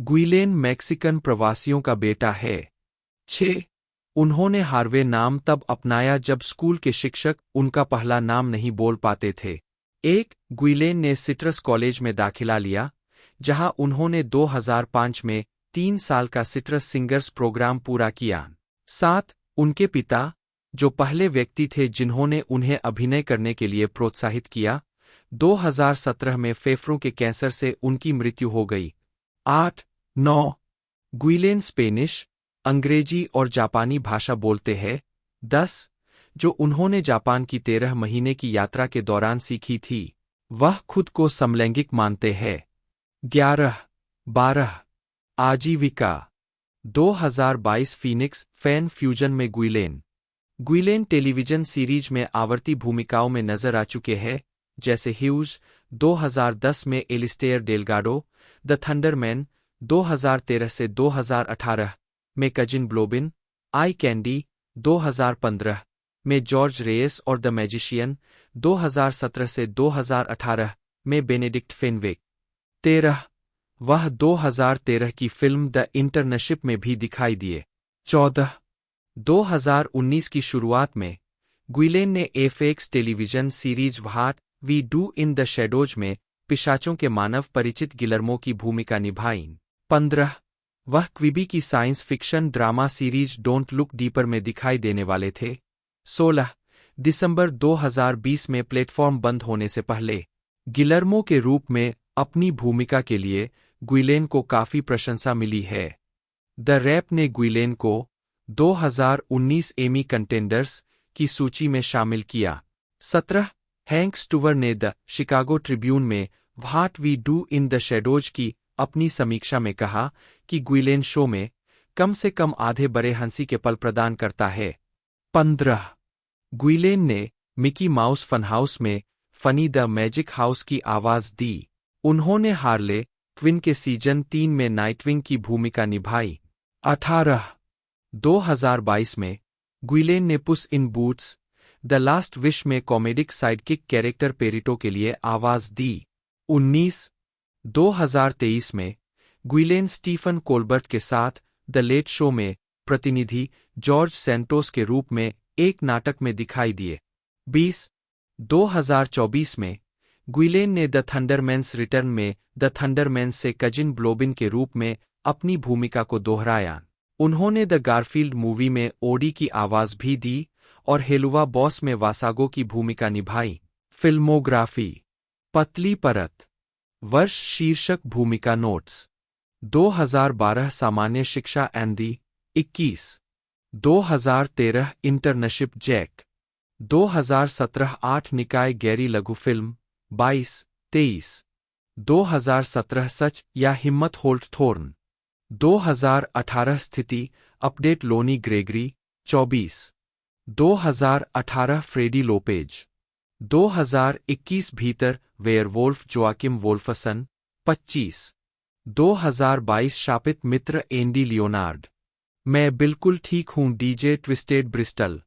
गुइलेन मैक्सिकन प्रवासियों का बेटा है। 6 उन्होंने हार्वे नाम तब अपनाया जब स्कूल के शिक्षक उनका पहला नाम नहीं बोल पाते थे। 1 गुइलेन ने सिट्रस कॉलेज में दाखिला लिया, जहां उन्होंने 2005 में 3 साल का सिट्रस सिंगर्स प्रोग्राम पूरा किया। 7 उनके पिता जो पहले व्यक्ति थे जिन्होंने उन्हें अभिनय करने के लिए प्रोत्साहित किया। 2017 में फेफड़ों के कैंसर से उनकी मृत्यु हो गई। 8, 9 गुइलेन स्पेनिश, अंग्रेजी और जापानी भाषा बोलते हैं। 10 जो उन्होंने जापान की 13 महीने की यात्रा के दौरान सीखी थी, वह खुद को समलैंगिक मानते हैं। 11, 12 आजीविका। 2022 फीनिक्स फैन फ्यूजन में गुइलेन टेलीविजन सीरीज में आवर्ती भूमिकाओं में नजर आ चुके हैं, जैसे ह्यूज 2010 में एलिस्टेयर डेलगाडो, द थंडरमैन 2013 से 2018 में कजिन ब्लोबिन, आई कैंडी 2015 में जॉर्ज रेयस और द मैजिशियन 2017 से 2018 में बेनेडिक्ट फेनविक। 13 वह 2013 की फिल्म द इंटर्नशिप में भी दिखाई दिए। 14 2019 की शुरुआत में गुइलेन ने FX television series What we do in the Shadows में पिशाचों के मानव परिचित गिलर्मो की भूमिका निभाई। 15 वह क्विबी की science fiction drama series don't look deeper में दिखाई देने वाले थे। 16 दिसंबर 2020 में प्लेटफॉर्म बंद होने से पहले गिलर्मो के रूप में अपनी भूमिका के लिए गुइलेन को काफी प्रशंसा मिली है। द रैप ने गुइलेन को 2019 एमी कंटेंडर्स की सूची में शामिल किया। 17 हैंक स्टूवर ने द शिकागो ट्रिब्यून में what we do in the shadows की अपनी समीक्षा में कहा कि गुइलेन शो में कम से कम आधे बड़े हंसी के पल प्रदान करता है। 15 गुइलेन ने मिकी माउस फनहाउस में फनी द मैजिक हाउस की आवाज दी। उन्होंने हार्ले क्विन के सीजन 3 में नाइटविंग की भूमिका निभाई। 18 2022 में गुइलेन ने पुस in Boots the Last wish में कॉमेडिक साइडकिक कैरेक्टर पेरिटो के लिए आवाज दी। 19 2023 में गुइलेन स्टीफन कोलबर्ट के साथ द लेट शो में प्रतिनिधि जॉर्ज सैंटोस के रूप में एक नाटक में दिखाई दिए। 20 2024 में गुइलेन ने द थंडरमैन्स रिटर्न में द थंडरमैन्स से कजिन ब्लोबिन के रूप में अपनी भूमिका को दोहराया। उन्होंने द गारफील्ड मूवी में ओडी की आवाज भी दी और हेलुवा बॉस में वासागो की भूमिका निभाई। फिल्मोग्राफी पतली परत। वर्ष शीर्षक भूमिका नोट्स 2012 सामान्य शिक्षा एंदी 21 2013 इंटर्नशिप जैक 2017 8 निकाय गैरी लघु फिल्म 22-23 2017 सच या हिम्मत होल्ट थोर्न 2018 स्थिति update Lonnie Gregory 24 2018 Freddie Lopez 2021 भीतर वेयरवोल्फ जोआकिम वोल्फसन 25 2022 शापित मित्र एंडी लियोनार्ड। मैं बिल्कुल ठीक हूँ DJ Twisted Bristol.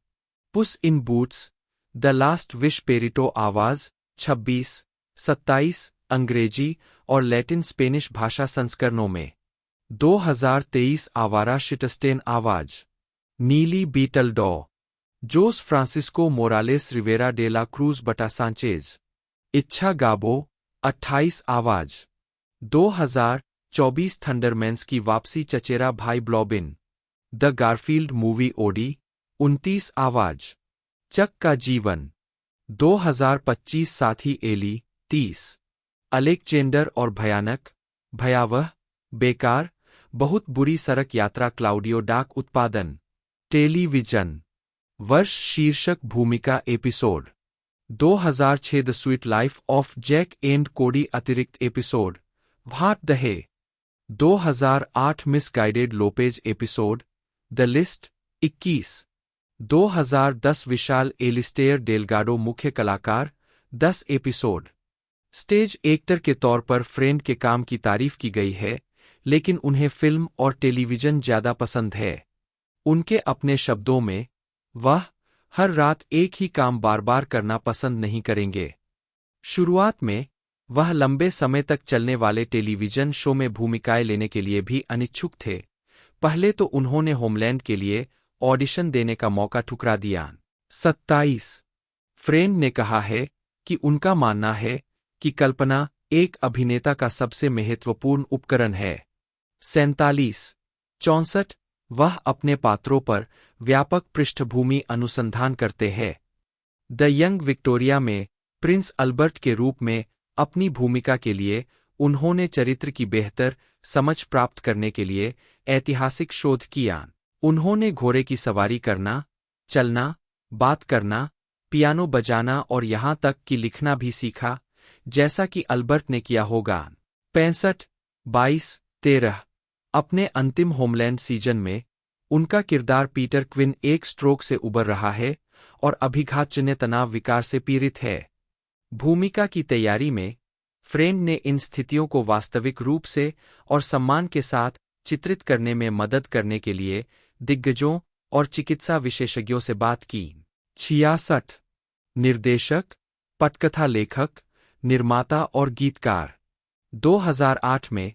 Puss in Boots the Last Wish Perrito आवाज 26 27 अंग्रेजी और लैटिन स्पेनिश भाषा संस्करणों में। 2023 आवारा शिटस्टेन आवाज नीली Beetle Dr Jose Francisco Morales Rivera de la Cruz बटा सांचेज इच्छा गाबो 28 आवाज 2024 थंडरमैन्स की वापसी चचेरा भाई ब्लॉबिन द गारफील्ड मूवी ओडी 29 आवाज चक का जीवन 2025 साथी एली 30 अलेक्जेंडर और भयानक भयावह बेकार बहुत बुरी सड़क यात्रा क्लाउडियो डाक उत्पादन टेलीविजन। वर्ष शीर्षक भूमिका episode 2006 The Suite Life of Zack and Cody अतिरिक्त episode What the Hey 2008 Misguided Lopez episode The List 21 2010 विशाल एलिस्टेयर डेलगाडो मुख्य कलाकार 10 एपिसोड। स्टेज एक्टर के तौर पर फ्रेंड के काम की तारीफ की गई है, लेकिन उन्हें फिल्म और टेलीविजन ज्यादा पसंद है। उनके अपने शब्दों में वह हर रात एक ही काम बार बार करना पसंद नहीं करेंगे। शुरुआत में वह लंबे समय तक चलने वाले टेलीविजन शो में भूमिकाएं लेने के लिए भी अनिच्छुक थे। पहले तो उन्होंने होमलैंड के लिए ऑडिशन देने का मौका ठुकरा दिया। 27 फ्रेंड ने कहा है कि उनका मानना है कि कल्पना एक अभिनेता का सबसे महत्वपूर्ण उपकरण है। 47 64 वह अपने पात्रों पर व्यापक पृष्ठभूमि अनुसंधान करते हैं। द यंग विक्टोरिया में प्रिंस अल्बर्ट के रूप में अपनी भूमिका के लिए उन्होंने चरित्र की बेहतर समझ प्राप्त करने के लिए ऐतिहासिक शोध किया। उन्होंने घोड़े की सवारी करना, चलना, बात करना, पियानो बजाना और यहाँ तक कि लिखना भी सीखा, जैसा कि अल्बर्ट ने किया होगा। 65, 22, 13 अपने अंतिम होमलैंड सीजन में उनका किरदार पीटर क्विन एक स्ट्रोक से उबर रहा है और अभिघातजन्य तनाव विकार से पीड़ित है। भूमिका की तैयारी में फ्रेंड ने इन स्थितियों को वास्तविक रूप से और सम्मान के साथ चित्रित करने में मदद करने के लिए दिग्गजों और चिकित्सा विशेषज्ञों से बात की। 66 निर्देशक, पटकथा लेखक, निर्माता और गीतकार। 2008 में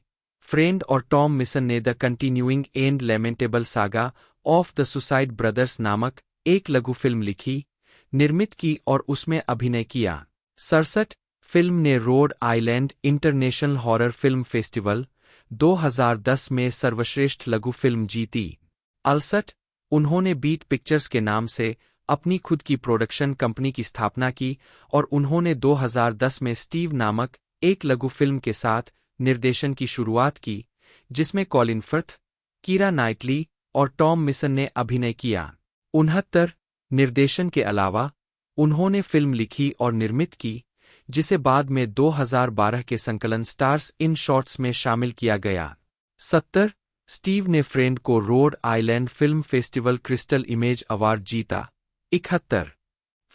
फ्रेंड और टॉम मिसन ने The Continuing and Lamentable Saga of the Suicide Brothers नामक एक लघु फिल्म लिखी, निर्मित की और उसमें अभिनय किया। 67 फिल्म ने Rhode Island international horror film festival 2010 में सर्वश्रेष्ठ लघु फिल्म जीती। 68 उन्होंने बीट पिक्चर्स के नाम से अपनी खुद की प्रोडक्शन कंपनी की स्थापना की और उन्होंने 2010 में स्टीव नामक एक लघु फिल्म के साथ निर्देशन की शुरुआत की, जिसमें कॉलिन फर्थ, कीरा नाइटली और टॉम मिसन ने अभिनय किया। 69 निर्देशन के अलावा उन्होंने फिल्म लिखी और निर्मित की, जिसे बाद में 2012 के संकलन स्टार्स इन शॉर्ट्स में शामिल किया गया। 70 स्टीव ने फ्रेंड को Rhode Island film festival crystal image award जीता। 71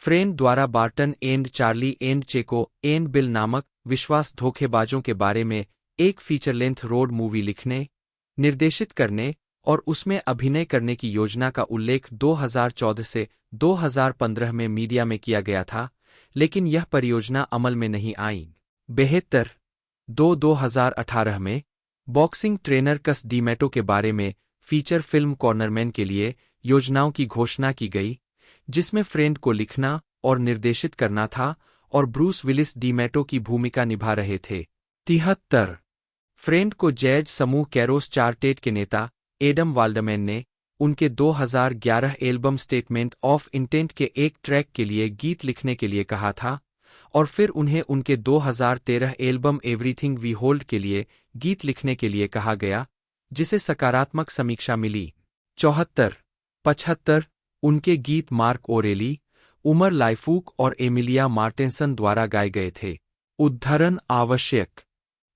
फ्रेंड द्वारा बार्टन एंड चार्ली एंड चेको एंड बिल नामक विश्वास धोखेबाजों के बारे में एक फीचर लेंथ रोड मूवी लिखने, निर्देशित करने और उसमें अभिनय करने की योजना का उल्लेख 2014 से 2015 में मीडिया में किया गया था, लेकिन यह परियोजना अमल में नहीं आई। 72 2018 में बॉक्सिंग ट्रेनर कस डीमेटो के बारे में फीचर फिल्म कॉर्नरमैन के लिए योजनाओं की घोषणा की गई, जिसमें फ्रेंड को लिखना और निर्देशित करना था और ब्रूस विलिस डीमेटो की भूमिका निभा रहे थे। 73 फ्रेंड को जैज समूह कैरोस चार्टेट के नेता एडम वाल्डमैन ने उनके 2011 एल्बम स्टेटमेंट ऑफ इंटेंट के एक ट्रैक के लिए गीत लिखने के लिए कहा था और फिर उन्हें उनके 2013 एल्बम एवरीथिंग वी होल्ड के लिए गीत लिखने के लिए कहा गया, जिसे सकारात्मक समीक्षा मिली। 74 75 उनके गीत मार्क ओरेली, उमर लाइफूक और एमिलिया मार्टेंसन द्वारा गाए गए थे। उद्धरण आवश्यक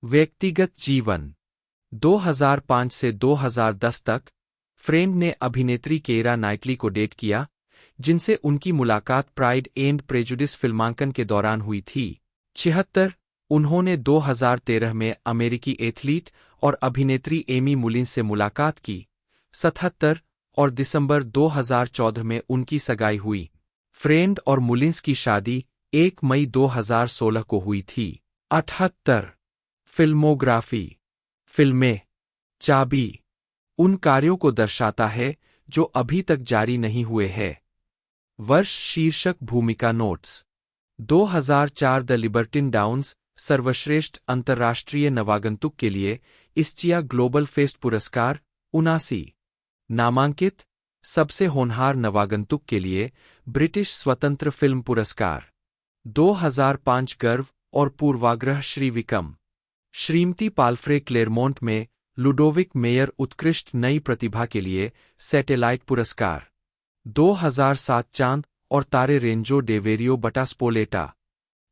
व्यक्तिगत जीवन 2005 से 2010 तक फ्रेंड ने अभिनेत्री केरा नाइटली को डेट किया, जिनसे उनकी मुलाकात प्राइड एंड प्रेजुडिस फिल्मांकन के दौरान हुई थी। 76 उन्होंने 2013 में अमेरिकी एथलीट और अभिनेत्री एमी मुलिन्स से मुलाकात की। 77 और दिसंबर 2014 में उनकी सगाई हुई। फ्रेंड और मुलिन्स की शादी 1 मई 2016 को हुई थी। 78 फिल्मोग्राफी फिल्में चाबी उन कार्यों को दर्शाता है जो अभी तक जारी नहीं हुए हैं। वर्ष शीर्षक भूमिका नोट्स 2004 द लिबर्टिन डाउन्स सर्वश्रेष्ठ अंतर्राष्ट्रीय नवागंतुक के लिए इस्चिया ग्लोबल फेस्ट पुरस्कार 79 नामांकित सबसे होनहार नवागंतुक के लिए ब्रिटिश स्वतंत्र फिल्म पुरस्कार 2005 गर्व और पूर्वाग्रह श्री विकम श्रीमती पाल्फ्रे क्लेरमोंट में लुडोविक मेयर उत्कृष्ट नई प्रतिभा के लिए सैटेलाइट पुरस्कार 2007 चांद और तारे रेंजो डेवेरियो बटा स्पोलेटा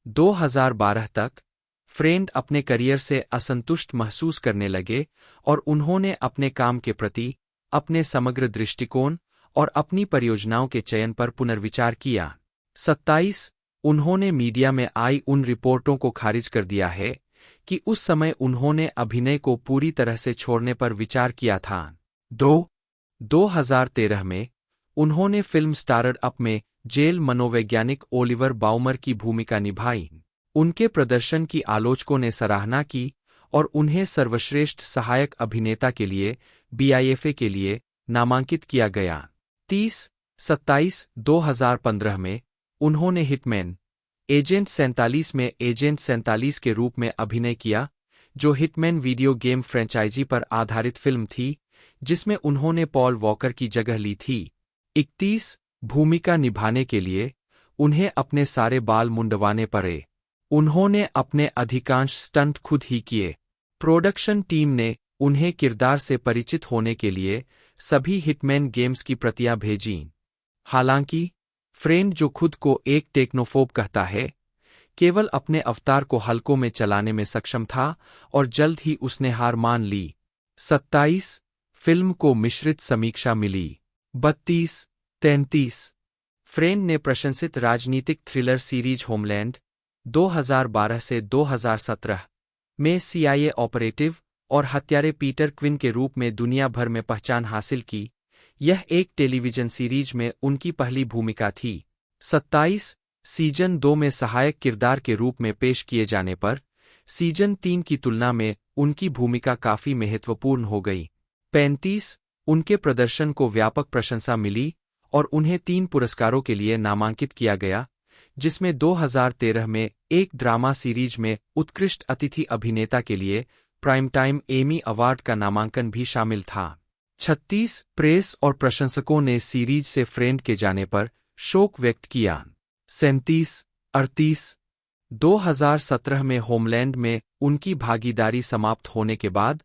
2012 तक फ्रेंड अपने करियर से असंतुष्ट महसूस करने लगे और उन्होंने अपने काम के प्रति अपने समग्र दृष्टिकोण और अपनी परियोजनाओं के चयन पर पुनर्विचार किया। 27 उन्होंने मीडिया में आई उन रिपोर्टों को खारिज कर दिया है कि उस समय उन्होंने अभिनय को पूरी तरह से छोड़ने पर विचार किया था। 2013 में उन्होंने फिल्म स्टारड अप में जेल मनोवैज्ञानिक ओलिवर बाउमर की भूमिका निभाई। उनके प्रदर्शन की आलोचकों ने सराहना की और उन्हें सर्वश्रेष्ठ सहायक अभिनेता के लिए BIFA के लिए नामांकित किया गया। 30-27-2015 में उन्होंने हिटमैन एजेंट 47 में एजेंट 47 के रूप में अभिनय किया, जो हिटमैन वीडियो गेम फ्रेंचाइजी पर आधारित फिल्म थी जिसमें उन्होंने पॉल वॉकर की जगह ली थी। 31 भूमिका निभाने के लिए उन्हें अपने सारे बाल मुंडवाने पड़े। उन्होंने अपने अधिकांश स्टंट खुद ही किए। प्रोडक्शन टीम ने उन्हें किरदार से परिचित होने के लिए सभी हिटमैन गेम्स की प्रतियां भेजीं। हालांकि फ्रेंड, जो खुद को एक टेक्नोफोब कहता है, केवल अपने अवतार को हल्कों में चलाने में सक्षम था और जल्द ही उसने हार मान ली। 27 फिल्म को मिश्रित समीक्षा मिली। 32-33 फ्रेंड ने प्रशंसित राजनीतिक थ्रिलर सीरीज होमलैंड 2012 से 2017 में सीआईए ऑपरेटिव और हत्यारे पीटर क्विन के रूप में दुनिया भर में पहचान हासिल की। यह एक टेलीविजन सीरीज में उनकी पहली भूमिका थी। 27 सीजन 2 में सहायक किरदार के रूप में पेश किए जाने पर सीजन 3 की तुलना में उनकी भूमिका काफी महत्वपूर्ण हो गई। 35 उनके प्रदर्शन को व्यापक प्रशंसा मिली और उन्हें 3 पुरस्कारों के लिए नामांकित किया गया, जिसमें 2013 में एक ड्रामा सीरीज में उत्कृष्ट अतिथि अभिनेता के लिए प्राइम टाइम एमी अवार्ड का नामांकन भी शामिल था। 36 प्रेस और प्रशंसकों ने सीरीज से फ्रेंड के जाने पर शोक व्यक्त किया। 37-38 2017 में होमलैंड में उनकी भागीदारी समाप्त होने के बाद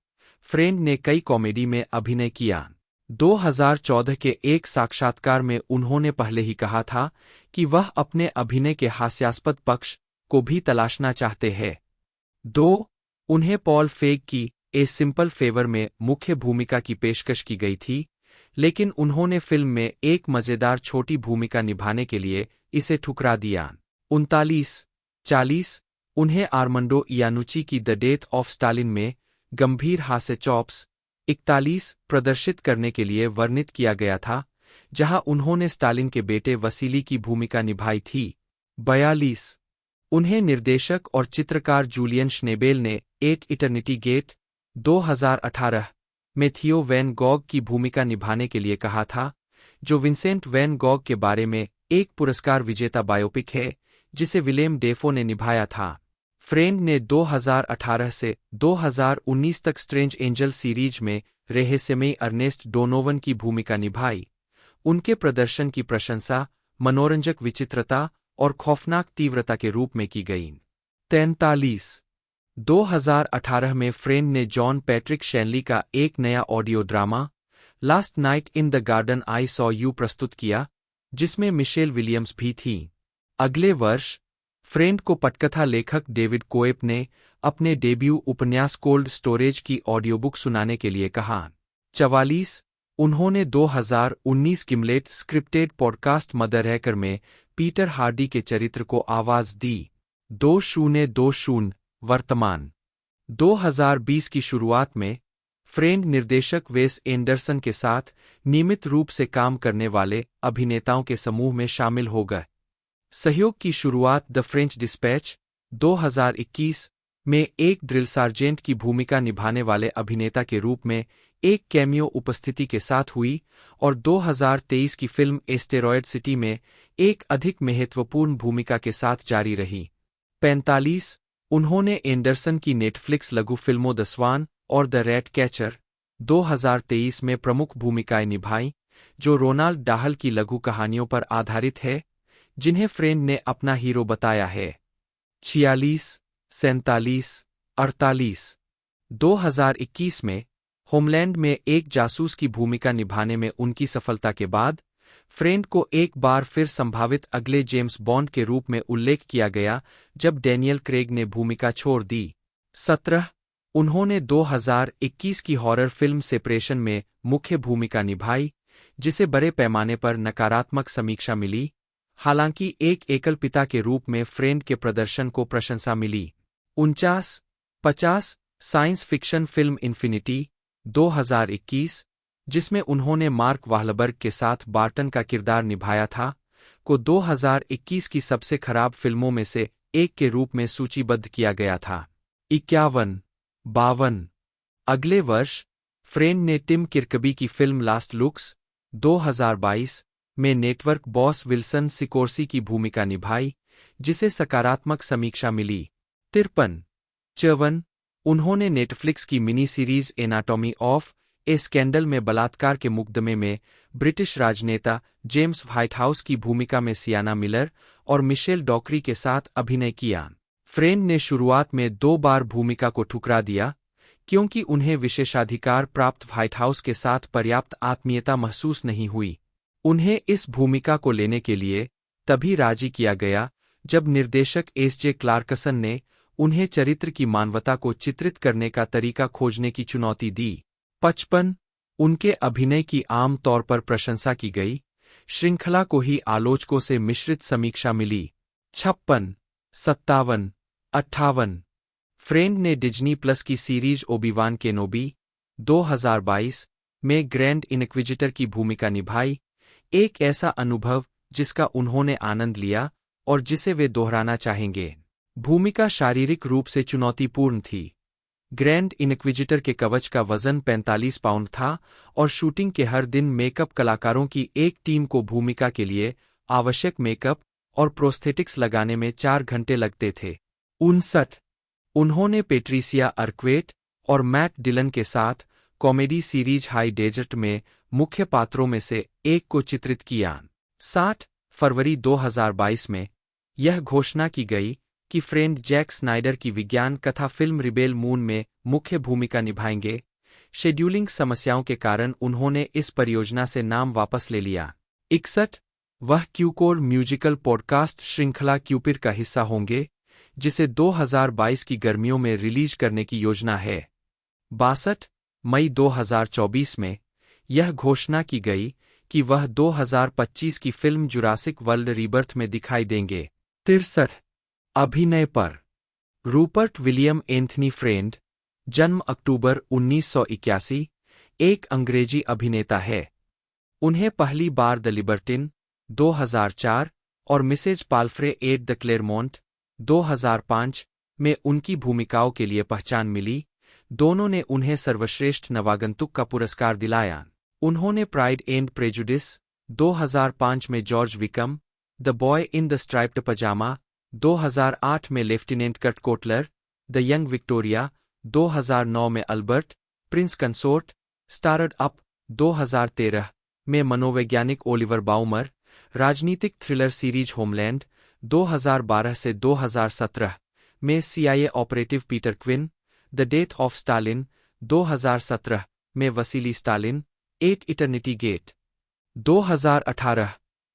फ्रेंड ने कई कॉमेडी में अभिनय किया। 2014 के एक साक्षात्कार में उन्होंने पहले ही कहा था कि वह अपने अभिनय के हास्यास्पद पक्ष को भी तलाशना चाहते हैं। 2 उन्हें पॉल फेग की ए सिंपल फेवर में मुख्य भूमिका की पेशकश की गई थी, लेकिन उन्होंने फिल्म में एक मजेदार छोटी भूमिका निभाने के लिए इसे ठुकरा दिया। 39-40 उन्हें आर्मंडो इयानुची की द डेथ ऑफ स्टालिन में गंभीर हास्य चॉप्स 41 प्रदर्शित करने के लिए वर्णित किया गया था, जहां उन्होंने स्टालिन के बेटे वसीली की भूमिका निभाई थी। 42 उन्हें निर्देशक और चित्रकार जूलियन श्नेबेल ने एट इटर्निटी गेट 2018 में थियो वैन गॉग की भूमिका निभाने के लिए कहा था, जो विंसेंट वैन गॉग के बारे में एक पुरस्कार विजेता बायोपिक है जिसे विलेम डेफो ने निभाया था। फ्रेंड ने 2018 से 2019 तक स्ट्रेंज एंजल सीरीज में रहस्यमयी अर्नेस्ट डोनोवन की भूमिका निभाई। उनके प्रदर्शन की प्रशंसा मनोरंजक विचित्रता और खौफनाक तीव्रता के रूप में की गई। 43 2018 में फ्रेंड ने जॉन पैट्रिक शैनली का एक नया audio drama last night in the garden I saw you प्रस्तुत किया, जिसमें मिशेल विलियम्स भी थीं। अगले वर्ष फ्रेंड को पटकथा लेखक डेविड कोएप ने अपने डेब्यू उपन्यास कोल्ड स्टोरेज की ऑडियो बुक सुनाने के लिए कहा। 44 उन्होंने 2019 किमलेट स्क्रिप्टेड पॉडकास्ट मदर हैकर में पीटर हार्डी के चरित्र को आवाज दी। 2020 वर्तमान 2020 की शुरुआत में फ्रेंड निर्देशक वेस एंडरसन के साथ नियमित रूप से काम करने वाले अभिनेताओं के समूह में शामिल हो गए। सहयोग की शुरुआत द फ्रेंच डिस्पैच 2021 में एक ड्रिल सार्जेंट की भूमिका निभाने वाले अभिनेता के रूप में एक कैमियो उपस्थिति के साथ हुई और 2023 की फिल्म एस्टेरॉयड सिटी में एक अधिक महत्वपूर्ण भूमिका के साथ जारी रही। 45 उन्होंने एंडरसन की नेटफ्लिक्स लघु फिल्मों द स्वान और द रैट कैचर 2023 में प्रमुख भूमिकाएं निभाईं, जो रोनाल्ड डाहल की लघु कहानियों पर आधारित है, जिन्हें फ्रेंड ने अपना हीरो बताया है। 46 47 48 2021 में होमलैंड में एक जासूस की भूमिका निभाने में उनकी सफलता के बाद फ्रेंड को एक बार फिर संभावित अगले जेम्स बॉन्ड के रूप में उल्लेख किया गया, जब डैनियल क्रेग ने भूमिका छोड़ दी। 17 उन्होंने 2021 की हॉरर फिल्म सेपरेशन में मुख्य भूमिका निभाई, जिसे बड़े पैमाने पर नकारात्मक समीक्षा मिली। हालांकि एक एकल पिता के रूप में फ्रेंड के प्रदर्शन को प्रशंसा मिली। 49-50 साइंस फिक्शन फिल्म इन्फिनिटी 2021, जिसमें उन्होंने मार्क वाहलबर्ग के साथ बार्टन का किरदार निभाया था, को 2021 की सबसे खराब फिल्मों में से एक के रूप में सूचीबद्ध किया गया था। 51-52 अगले वर्ष फ्रेंड ने टिम किर्कबी की फिल्म लास्ट लुक्स 2022 में नेटवर्क बॉस विल्सन सिकोर्सी की भूमिका निभाई, जिसे सकारात्मक समीक्षा मिली। 53-54 उन्होंने नेटफ्लिक्स की mini series anatomy of A scandal में बलात्कार के मुकदमे में ब्रिटिश राजनेता जेम्स व्हाइट हाउस की भूमिका में सियाना मिलर और मिशेल डॉकरी के साथ अभिनय किया। फ्रेंड ने शुरुआत में 2 बार भूमिका को ठुकरा दिया क्योंकि उन्हें विशेषाधिकार प्राप्त व्हाइट हाउस के साथ पर्याप्त आत्मीयता महसूस नहीं हुई। उन्हें इस भूमिका को लेने के लिए तभी राजी किया गया जब निर्देशक एस.जे. क्लार्कसन ने उन्हें चरित्र की मानवता को चित्रित करने का तरीका खोजने की चुनौती दी। 55 उनके अभिनय की आम तौर पर प्रशंसा की गई। श्रृंखला को ही आलोचकों से मिश्रित समीक्षा मिली। 56, 57, 58 फ्रेंड ने डिज्नी प्लस की सीरीज ओबी-वान केनोबी 2022 में ग्रैंड इनक्विजिटर की भूमिका निभाई, एक ऐसा अनुभव जिसका उन्होंने आनंद लिया और जिसे वे दोहराना चाहेंगे। भूमिका शारीरिक रूप से चुनौतीपूर्ण थी। ग्रैंड इनक्विजिटर के कवच का वजन 45 पाउंड था और शूटिंग के हर दिन मेकअप कलाकारों की एक टीम को भूमिका के लिए आवश्यक मेकअप और प्रोस्थेटिक्स लगाने में 4 घंटे लगते थे। 59 उन्होंने पेट्रिसिया अर्क्वेट और मैट डिलन के साथ कॉमेडी सीरीज हाई डेजर्ट में मुख्य पात्रों में से एक को चित्रित किया। 60 फरवरी 2022 में यह घोषणा की गई कि फ्रेंड जैक स्नाइडर की विज्ञान कथा फिल्म रिबेल मून में मुख्य भूमिका निभाएंगे। शेड्यूलिंग समस्याओं के कारण उन्होंने इस परियोजना से नाम वापस ले लिया। 61 वह क्यूकोर म्यूजिकल पॉडकास्ट श्रृंखला क्यूपिर का हिस्सा होंगे, जिसे 2022 की गर्मियों में रिलीज करने की योजना है। 62 मई 2024 में यह घोषणा की गई कि वह 2025 की फिल्म जुरासिक वर्ल्ड रीबर्थ में दिखाई देंगे। 63 अभिनय पर रूपर्ट विलियम एंथनी फ्रेंड, जन्म अक्टूबर 1981, एक अंग्रेजी अभिनेता है। उन्हें पहली बार द लिबर्टिन 2004 और मिसेज पाल्फ्रे एट द क्लेरमोंट 2005 में उनकी भूमिकाओं के लिए पहचान मिली। दोनों ने उन्हें सर्वश्रेष्ठ नवागंतुक का पुरस्कार दिलाया। उन्होंने प्राइड एंड प्रेजुडिस 2005 में George Wickham, The Boy in the Striped Pyjamas 2008 में lieutenant Kurt Kotler, The Young Victoria 2009 में Albert, Prince Consort, Starred Up 2013 में मनोवैज्ञानिक ओलिवर बाउमर, राजनीतिक थ्रिलर सीरीज होमलैंड 2012 से 2017 में CIA operative Peter Quinn, the death of Stalin 2017 में Vasily Stalin, at eternity gate 2018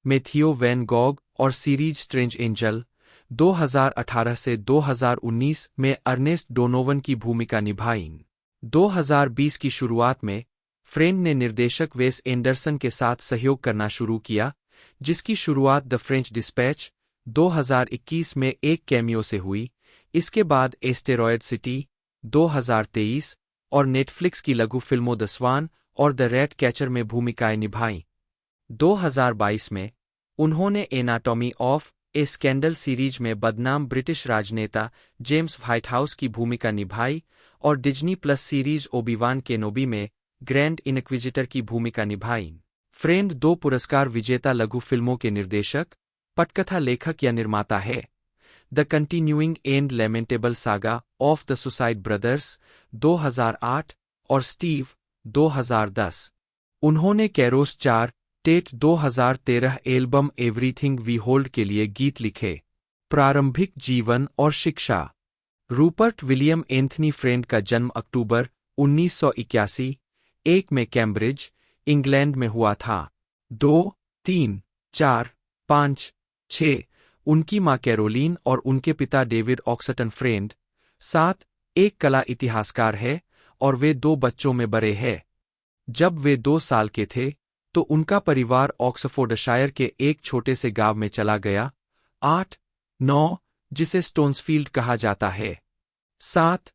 में Theo van Gogh और series strange angel 2018 से 2019 में अर्नेस्ट डोनोवन की भूमिका निभाई। 2020 की शुरुआत में फ्रेंड ने निर्देशक वेस एंडरसन के साथ सहयोग करना शुरू किया, जिसकी शुरुआत द फ्रेंच डिस्पैच 2021 में एक कैमियो से हुई। इसके बाद एस्टेरॉयड सिटी 2023 और नेटफ्लिक्स की लघु फिल्मों द स्वान और द रैट कैचर में भूमिकाएं निभाईं। 2022 में उन्होंने anatomy of A scandal series में बदनाम ब्रिटिश राजनेता जेम्स व्हाइट हाउस की भूमिका निभाई और डिज्नी प्लस सीरीज ओबी-वान केनोबी में ग्रैंड इनक्विजिटर की भूमिका निभाई। फ्रेंड 2 पुरस्कार विजेता लघु फिल्मों के निर्देशक, पटकथा लेखक या निर्माता है। The Continuing and Lamentable Saga of the Suicide Brothers 2008 और स्टीव 2010। उन्होंने कैरोस 4 टेट 2013 एल्बम एवरीथिंग वी होल्ड के लिए गीत लिखे। प्रारंभिक जीवन और शिक्षा। रूपर्ट विलियम एंथनी फ्रेंड का जन्म अक्टूबर 1981 1 में कैम्ब्रिज, इंग्लैंड में हुआ था। 2, 3, 4, 5, 6 उनकी मां कैरोलीन और उनके पिता डेविड ऑक्सटन फ्रेंड। 7 एक कला इतिहासकार है और वे 2 बच्चों में बड़े हैं। जब वे 2 साल के थे तो उनका परिवार ऑक्सफोर्डशायर के एक छोटे से गांव में चला गया। 8, 9 जिसे स्टोन्सफील्ड कहा जाता है। 7,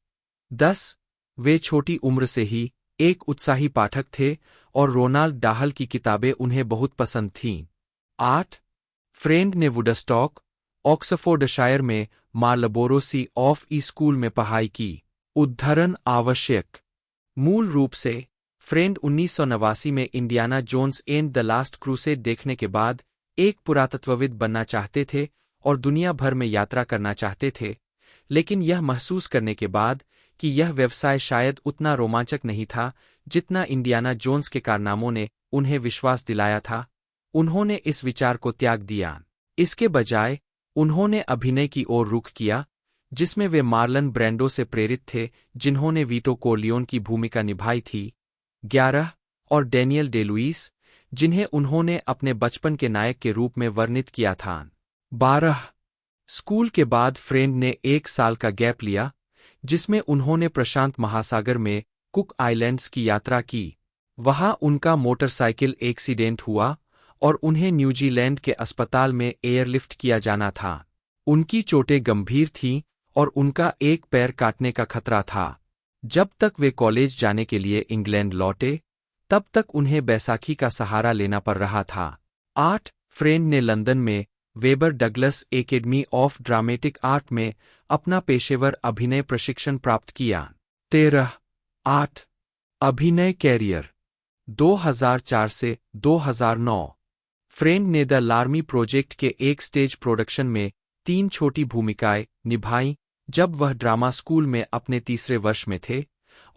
10 वे छोटी उम्र से ही एक उत्साही पाठक थे और रोनाल्ड डाहल की किताबें उन्हें बहुत पसंद थीं। 8 फ्रेंड ने वुडस्टॉक, ऑक्सफोर्डशायर में Marlborough C of E school में पढ़ाई की। उद्धरण आवश्यक। मूल रूप से फ्रेंड 1989 में Indiana Jones and the last crusade देखने के बाद एक पुरातत्वविद बनना चाहते थे और दुनिया भर में यात्रा करना चाहते थे, लेकिन यह महसूस करने के बाद कि यह व्यवसाय शायद उतना रोमांचक नहीं था जितना इंडियाना जोन्स के कारनामों ने उन्हें विश्वास दिलाया था। उन्होंने इस विचार को त्याग दिया। इसके बजाय उन्होंने अभिनय की ओर रुख किया, जिसमें वे मार्लन ब्रैंडो से प्रेरित थे, जिन्होंने वीटो कोर्लियोन की भूमिका निभाई थी। 11 और डैनियल डे लुइस, जिन्हें उन्होंने अपने बचपन के नायक के रूप में वर्णित किया था। 12 स्कूल के बाद फ्रेंड ने 1 साल का गैप लिया, जिसमें उन्होंने प्रशांत महासागर में कुक आइलैंड्स की यात्रा की। वहां उनका मोटरसाइकिल एक्सीडेंट हुआ और उन्हें न्यूजीलैंड के अस्पताल में एयरलिफ्ट किया जाना था। उनकी चोटें गंभीर थीं और उनका एक पैर काटने का खतरा था। जब तक वे कॉलेज जाने के लिए इंग्लैंड लौटे, तब तक उन्हें बैसाखी का सहारा लेना पड़ रहा था। 8 फ्रेंड ने लंदन में weber Douglas academy of dramatic art में अपना पेशेवर अभिनय प्रशिक्षण प्राप्त किया। 13 अभिनय कैरियर 2004 से 2009 फ्रेंड ने द लार्मी प्रोजेक्ट के एक स्टेज प्रोडक्शन में 3 छोटी भूमिकाएं निभाईं जब वह ड्रामा स्कूल में अपने तीसरे वर्ष में थे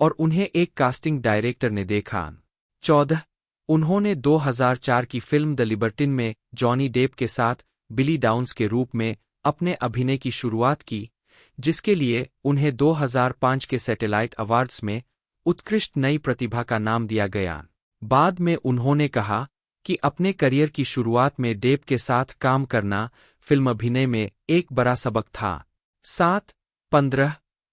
और उन्हें एक कास्टिंग डायरेक्टर ने देखा। 14 उन्होंने 2004 की फिल्म द लिबर्टिन में जॉनी डेप के साथ बिली डाउन्स के रूप में अपने अभिनय की शुरुआत की, जिसके लिए उन्हें 2005 के सैटेलाइट अवार्ड्स में उत्कृष्ट नई प्रतिभा का नाम दिया गया। बाद में उन्होंने कहा कि अपने करियर की शुरुआत में डेप के साथ काम करना फिल्म अभिनय में एक बड़ा सबक था। 7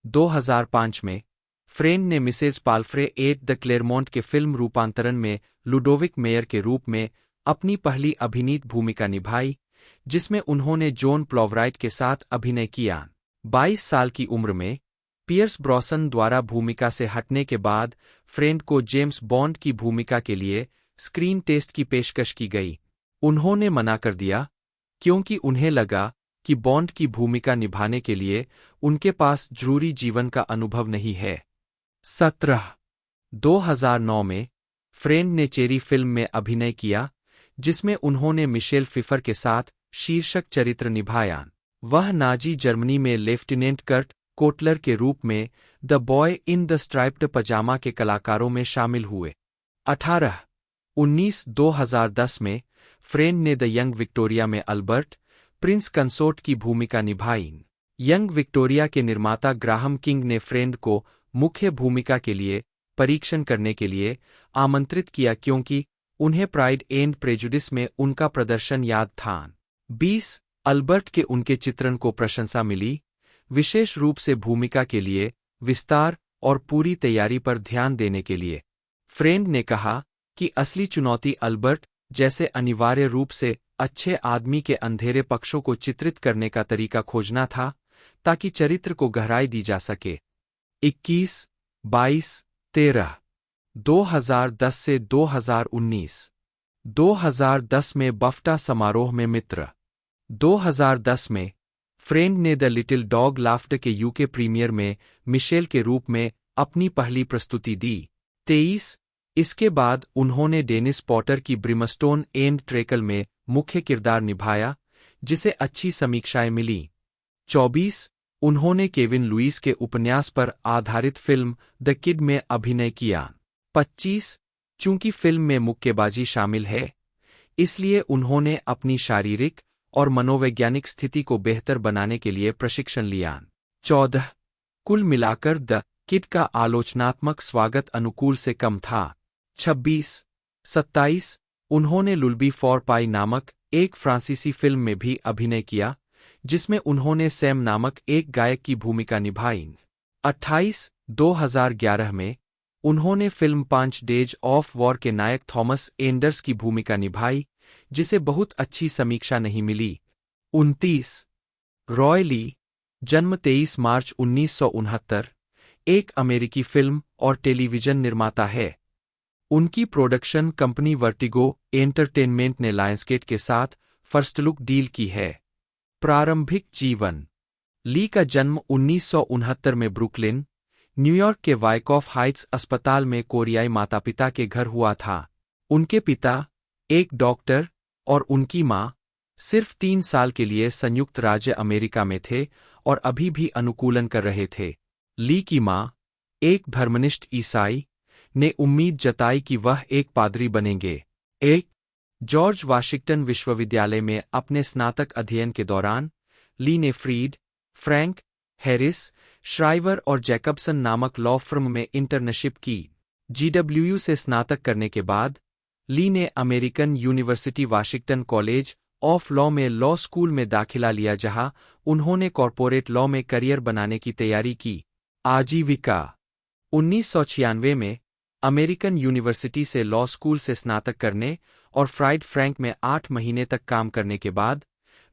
2005 में फ्रेंड ने मिसेज पाल्फ्रे एट द क्लेरमोंट के फिल्म रूपांतरण में लुडोविक मेयर के रूप में अपनी पहली अभिनीत भूमिका निभाई, जिसमें उन्होंने जॉन प्लॉवराइट के साथ अभिनय किया। 22 साल की उम्र में पियर्स ब्रॉसन द्वारा भूमिका से हटने के बाद फ्रेंड को जेम्स बॉन्ड की भूमिका के लिए स्क्रीन टेस्ट की पेशकश की गई। उन्होंने मना कर दिया क्योंकि उन्हें लगा कि बॉन्ड की भूमिका निभाने के लिए उनके पास जरूरी जीवन का अनुभव नहीं है। 17 2009 में फ्रेंड ने चेरी फिल्म में अभिनय किया, जिसमें उन्होंने मिशेल फिफर के साथ शीर्षक चरित्र निभाया। वह नाजी जर्मनी में लेफ्टिनेंट कर्ट कोटलर के रूप में The Boy in the Striped Pyjamas के कलाकारों में शामिल हुए। 18-19 2010 में फ्रेंड ने द यंग विक्टोरिया में अल्बर्ट प्रिंस कंसोर्ट की भूमिका निभाई। यंग विक्टोरिया के निर्माता ग्राहम किंग ने फ्रेंड को मुख्य भूमिका के लिए परीक्षण करने के लिए आमंत्रित किया क्योंकि उन्हें प्राइड एंड प्रेजुडिस में उनका प्रदर्शन याद था। 20 अल्बर्ट के उनके चित्रण को प्रशंसा मिली, विशेष रूप से भूमिका के लिए विस्तार और पूरी तैयारी पर ध्यान देने के लिए। फ्रेंड ने कहा कि असली चुनौती अल्बर्ट जैसे अनिवार्य रूप से अच्छे आदमी के अंधेरे पक्षों को चित्रित करने का तरीका खोजना था, ताकि चरित्र को गहराई दी जा सके। 21, 22, 13 2010 से 2019 2010 में बफ्टा समारोह में मित्र। 2010 में फ्रेंड ने द लिटिल डॉग लाफ्ड के यूके प्रीमियर में मिशेल के रूप में अपनी पहली प्रस्तुति दी। 23 इसके बाद उन्होंने डेनिस पॉटर की ब्रिमस्टोन एंड ट्रेकल में मुख्य किरदार निभाया, जिसे अच्छी समीक्षाएं मिली। 24 उन्होंने केविन लुईस के उपन्यास पर आधारित फिल्म द किड में अभिनय किया। 25 चूंकि फिल्म में मुक्केबाजी शामिल है, इसलिए उन्होंने अपनी शारीरिक और मनोवैज्ञानिक स्थिति को बेहतर बनाने के लिए प्रशिक्षण लिया। 14 कुल मिलाकर द किड का आलोचनात्मक स्वागत अनुकूल से कम था। 26-27 उन्होंने लुल्बी फॉर पाई नामक एक फ्रांसीसी फिल्म में भी अभिनय किया, जिसमें उन्होंने सैम नामक एक गायक की भूमिका निभाई। 28 2011 में उन्होंने फिल्म 5 डेज ऑफ वॉर के नायक थॉमस एंडर्स की भूमिका निभाई, जिसे बहुत अच्छी समीक्षा नहीं मिली। 29 रॉय ली, जन्म 23 मार्च 1969, एक अमेरिकी फिल्म और टेलीविजन निर्माता है। उनकी प्रोडक्शन कंपनी वर्टिगो एंटरटेनमेंट ने लायंसगेट के साथ फर्स्ट लुक डील की है। प्रारंभिक जीवन। ली का जन्म 1969 में ब्रुकलिन, न्यूयॉर्क के वाइकॉफ हाइट्स अस्पताल में कोरियाई माता-पिता के घर हुआ था। उनके पिता एक डॉक्टर और उनकी मां सिर्फ 3 साल के लिए संयुक्त राज्य अमेरिका में थे और अभी भी अनुकूलन कर रहे थे। ली की मां एक धर्मनिष्ठ ईसाई, ने उम्मीद जताई कि वह एक पादरी बनेंगे। एक जॉर्ज वाशिंगटन विश्वविद्यालय में अपने स्नातक अध्ययन के दौरान ली ने फ्रीड, फ्रैंक, हैरिस, श्राइवर और जैकबसन नामक लॉ फर्म में इंटर्नशिप की। GW से स्नातक करने के बाद ली ने American university Washington college of law में लॉ स्कूल में दाखिला लिया, जहां उन्होंने कॉर्पोरेट लॉ में करियर बनाने की तैयारी की। आजीविका 1996 में अमेरिकन यूनिवर्सिटी से लॉ स्कूल से स्नातक करने और फ्राइड फ्रैंक में 8 महीने तक काम करने के बाद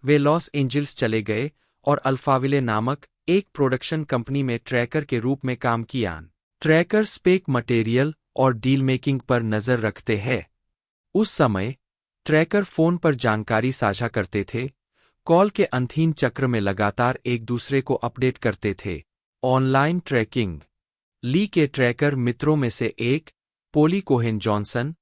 वे लॉस एंजिल्स चले गए और अल्फाविले नामक एक प्रोडक्शन कंपनी में ट्रैकर के रूप में काम किया। ट्रैकर स्पेक मटेरियल और डील मेकिंग पर नजर रखते हैं। उस समय ट्रैकर फोन पर जानकारी साझा करते थे, कॉल के अंतिम चक्र में लगातार एक दूसरे को अपडेट करते थे। ऑनलाइन ट्रैकिंग ली के ट्रैकर मित्रों में से एक, पोली कोहेन जॉनसन,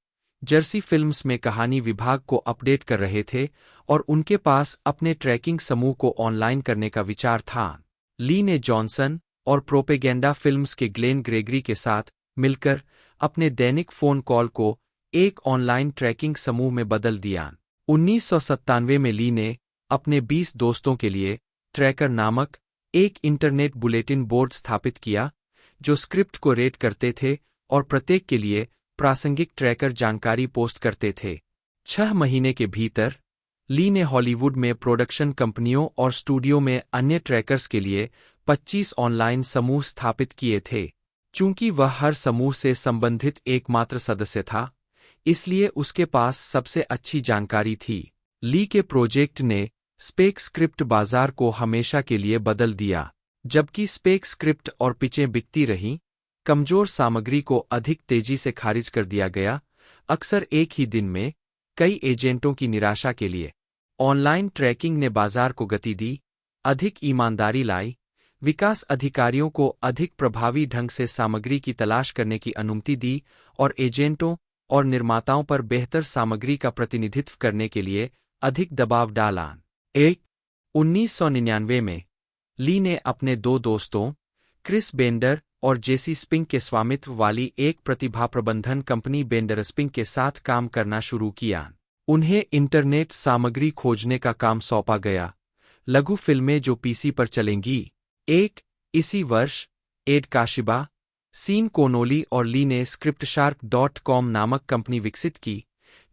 जर्सी फिल्म्स में कहानी विभाग को अपडेट कर रहे थे और उनके पास अपने ट्रैकिंग समूह को ऑनलाइन करने का विचार था। ली ने जॉनसन और प्रोपेगेंडा फिल्म्स के ग्लेन ग्रेगरी के साथ मिलकर अपने दैनिक फोन कॉल को एक ऑनलाइन ट्रैकिंग समूह में बदल दिया। 1997 में ली ने अपने 20 दोस्तों के लिए ट्रैकर नामक एक इंटरनेट बुलेटिन बोर्ड स्थापित किया, जो स्क्रिप्ट को रेट करते थे और प्रत्येक के लिए प्रासंगिक ट्रैकर जानकारी पोस्ट करते थे। 6 महीने के भीतर ली ने हॉलीवुड में प्रोडक्शन कंपनियों और स्टूडियो में अन्य ट्रैकर्स के लिए 25 ऑनलाइन समूह स्थापित किए थे। चूंकि वह हर समूह से संबंधित एकमात्र सदस्य था, इसलिए उसके पास सबसे अच्छी जानकारी थी। ली के प्रोजेक्ट ने स्पेक स्क्रिप्ट बाजार को हमेशा के लिए बदल दिया। जबकि स्पेक स्क्रिप्ट और पिचें बिकती रहीं, कमजोर सामग्री को अधिक तेजी से खारिज कर दिया गया, अक्सर एक ही दिन में कई एजेंटों की निराशा के लिए। ऑनलाइन ट्रैकिंग ने बाजार को गति दी, अधिक ईमानदारी लाई, विकास अधिकारियों को अधिक प्रभावी ढंग से सामग्री की तलाश करने की अनुमति दी और एजेंटों और निर्माताओं पर बेहतर सामग्री का प्रतिनिधित्व करने के लिए अधिक दबाव डाला। 1999 में ली ने अपने 2 दोस्तों क्रिस बेंडर और जेसी स्पिंक के स्वामित्व वाली एक प्रतिभा प्रबंधन कंपनी बेंडर स्पिंक के साथ काम करना शुरू किया। उन्हें इंटरनेट सामग्री खोजने का काम सौंपा गया, लघु फिल्में जो पीसी पर चलेंगी। इसी वर्ष एड काशिबा, सीन कोनोली और ली ने स्क्रिप्टशार्क.com नामक कंपनी विकसित की,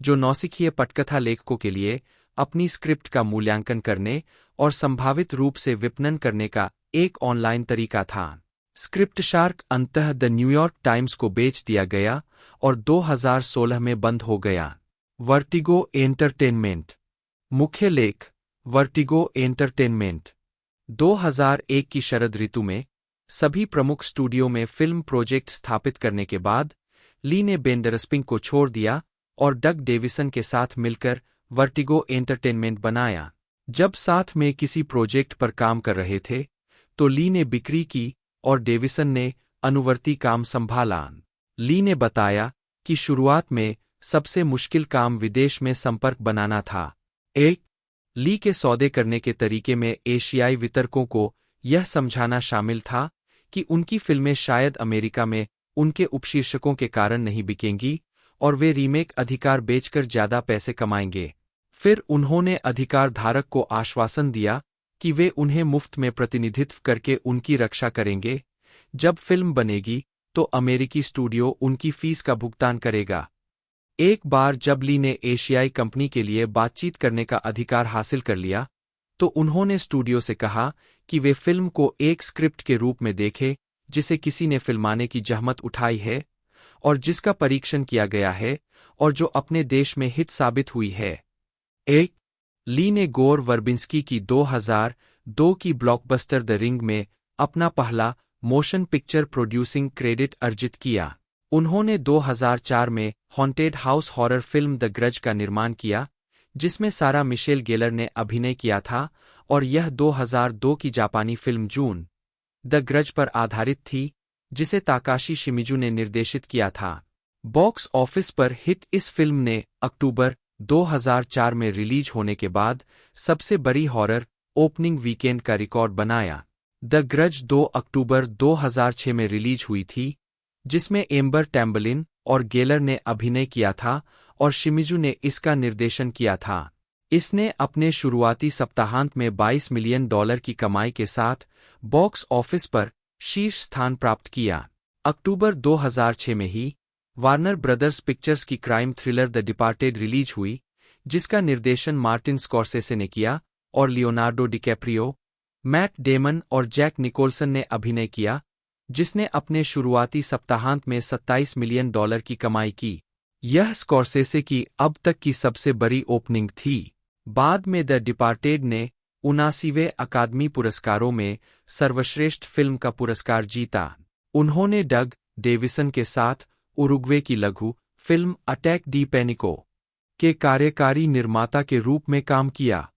जो नौसिखिए पटकथा लेखकों के लिए अपनी स्क्रिप्ट का मूल्यांकन करने और संभावित रूप से विपणन करने का एक ऑनलाइन तरीका था। स्क्रिप्टशार्क अंततः द न्यूयॉर्क टाइम्स को बेच दिया गया और 2016 में बंद हो गया। वर्टिगो एंटरटेनमेंट मुख्य लेख वर्टिगो एंटरटेनमेंट 2001 की शरद ऋतु में सभी प्रमुख स्टूडियो में फिल्म प्रोजेक्ट स्थापित करने के बाद ली ने बेंडर स्पिंक को छोड़ दिया और डग डेविसन के साथ मिलकर वर्टिगो एंटरटेनमेंट बनाया। जब साथ में किसी प्रोजेक्ट पर काम कर रहे थे, तो ली ने बिक्री की और डेविसन ने अनुवर्ती काम संभाला। ली ने बताया कि शुरुआत में सबसे मुश्किल काम विदेश में संपर्क बनाना था। ली के सौदे करने के तरीके में एशियाई वितरकों को यह समझाना शामिल था कि उनकी फिल्में शायद अमेरिका में उनके उपशीर्षकों के कारण नहीं बिकेंगी और वे रीमेक अधिकार बेचकर ज्यादा पैसे कमाएंगे। फिर उन्होंने अधिकार धारक को आश्वासन दिया कि वे उन्हें मुफ्त में प्रतिनिधित्व करके उनकी रक्षा करेंगे। जब फिल्म बनेगी तो अमेरिकी स्टूडियो उनकी फीस का भुगतान करेगा। एक बार जब ली ने एशियाई कंपनी के लिए बातचीत करने का अधिकार हासिल कर लिया, तो उन्होंने स्टूडियो से कहा कि वे फिल्म को एक स्क्रिप्ट के रूप में देखें जिसे किसी ने फिल्माने की जहमत उठाई है और जिसका परीक्षण किया गया है और जो अपने देश में हिट साबित हुई है। ली ने गोर वर्बिंस्की की 2002 की ब्लॉकबस्टर द रिंग में अपना पहला मोशन पिक्चर प्रोड्यूसिंग क्रेडिट अर्जित किया। उन्होंने 2004 में haunted house horror film the grudge का निर्माण किया, जिसमें सारा मिशेल गेलर ने अभिनय किया था और यह 2002 की जापानी फिल्म जून द ग्रज पर आधारित थी, जिसे ताकाशी शिमिजू ने निर्देशित किया था। बॉक्स ऑफिस पर हिट इस फिल्म ने अक्टूबर 2004 में रिलीज होने के बाद सबसे बड़ी हॉरर ओपनिंग वीकेंड का रिकॉर्ड बनाया। द ग्रज 2 अक्टूबर 2006 में रिलीज हुई थी, जिसमें एम्बर टैम्बलिन और गेलर ने अभिनय किया था और शिमिजू ने इसका निर्देशन किया था। इसने अपने शुरुआती सप्ताहांत में $22 मिलियन की कमाई के साथ बॉक्स ऑफिस पर शीर्ष स्थान प्राप्त किया। अक्टूबर 2006 में ही वार्नर ब्रदर्स पिक्चर्स की crime thriller the departed release हुई, जिसका निर्देशन मार्टिन स्कॉर्सेसे ने किया और लियोनार्डो डिकैप्रियो, मैट डेमन और जैक निकोलसन ने अभिनय किया, जिसने अपने शुरुआती सप्ताहांत में $27 मिलियन की कमाई की। यह स्कॉर्सेसे की अब तक की सबसे बड़ी ओपनिंग थी। बाद में द डिपार्टेड ने 79वें अकादमी पुरस्कारों में सर्वश्रेष्ठ फिल्म का पुरस्कार जीता। उन्होंने डग डेविसन के साथ उरुग्वे की लघु फिल्म अटैक डी पैनिको के कार्यकारी निर्माता के रूप में काम किया।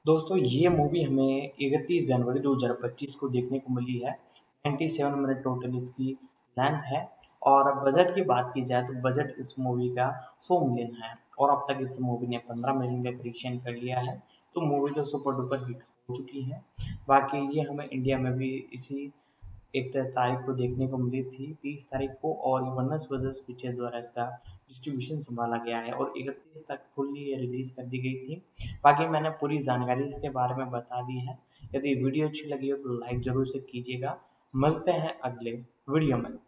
दोस्तों ये मूवी हमें 31 जनवरी 2025 को देखने को मिली है। 97 मिनट टोटल इसकी लेंथ है। और बजट की बात की जाए तो बजट इस मूवी का 100 मिलियन है और अब तक इस मूवी ने 15 मिलियन का कलेक्शन कर लिया है। तो मूवी तो सुपर डुपर हिट हो चुकी है। बाकी ये हमें इंडिया में भी इसी 31 तारीख को देखने को मिली थी, 30 तारीख को, और वनस ब्रदर्स पिक्चर द्वारा इसका डिस्ट्रीब्यूशन संभाला गया है और 31 तक फुल्ली ये रिलीज कर दी गई थी। बाकी मैंने पूरी जानकारी इसके बारे में बता दी है। यदि वीडियो अच्छी लगी हो तो लाइक ज़रूर से कीजिएगा। मिलते हैं अगले वीडियो में।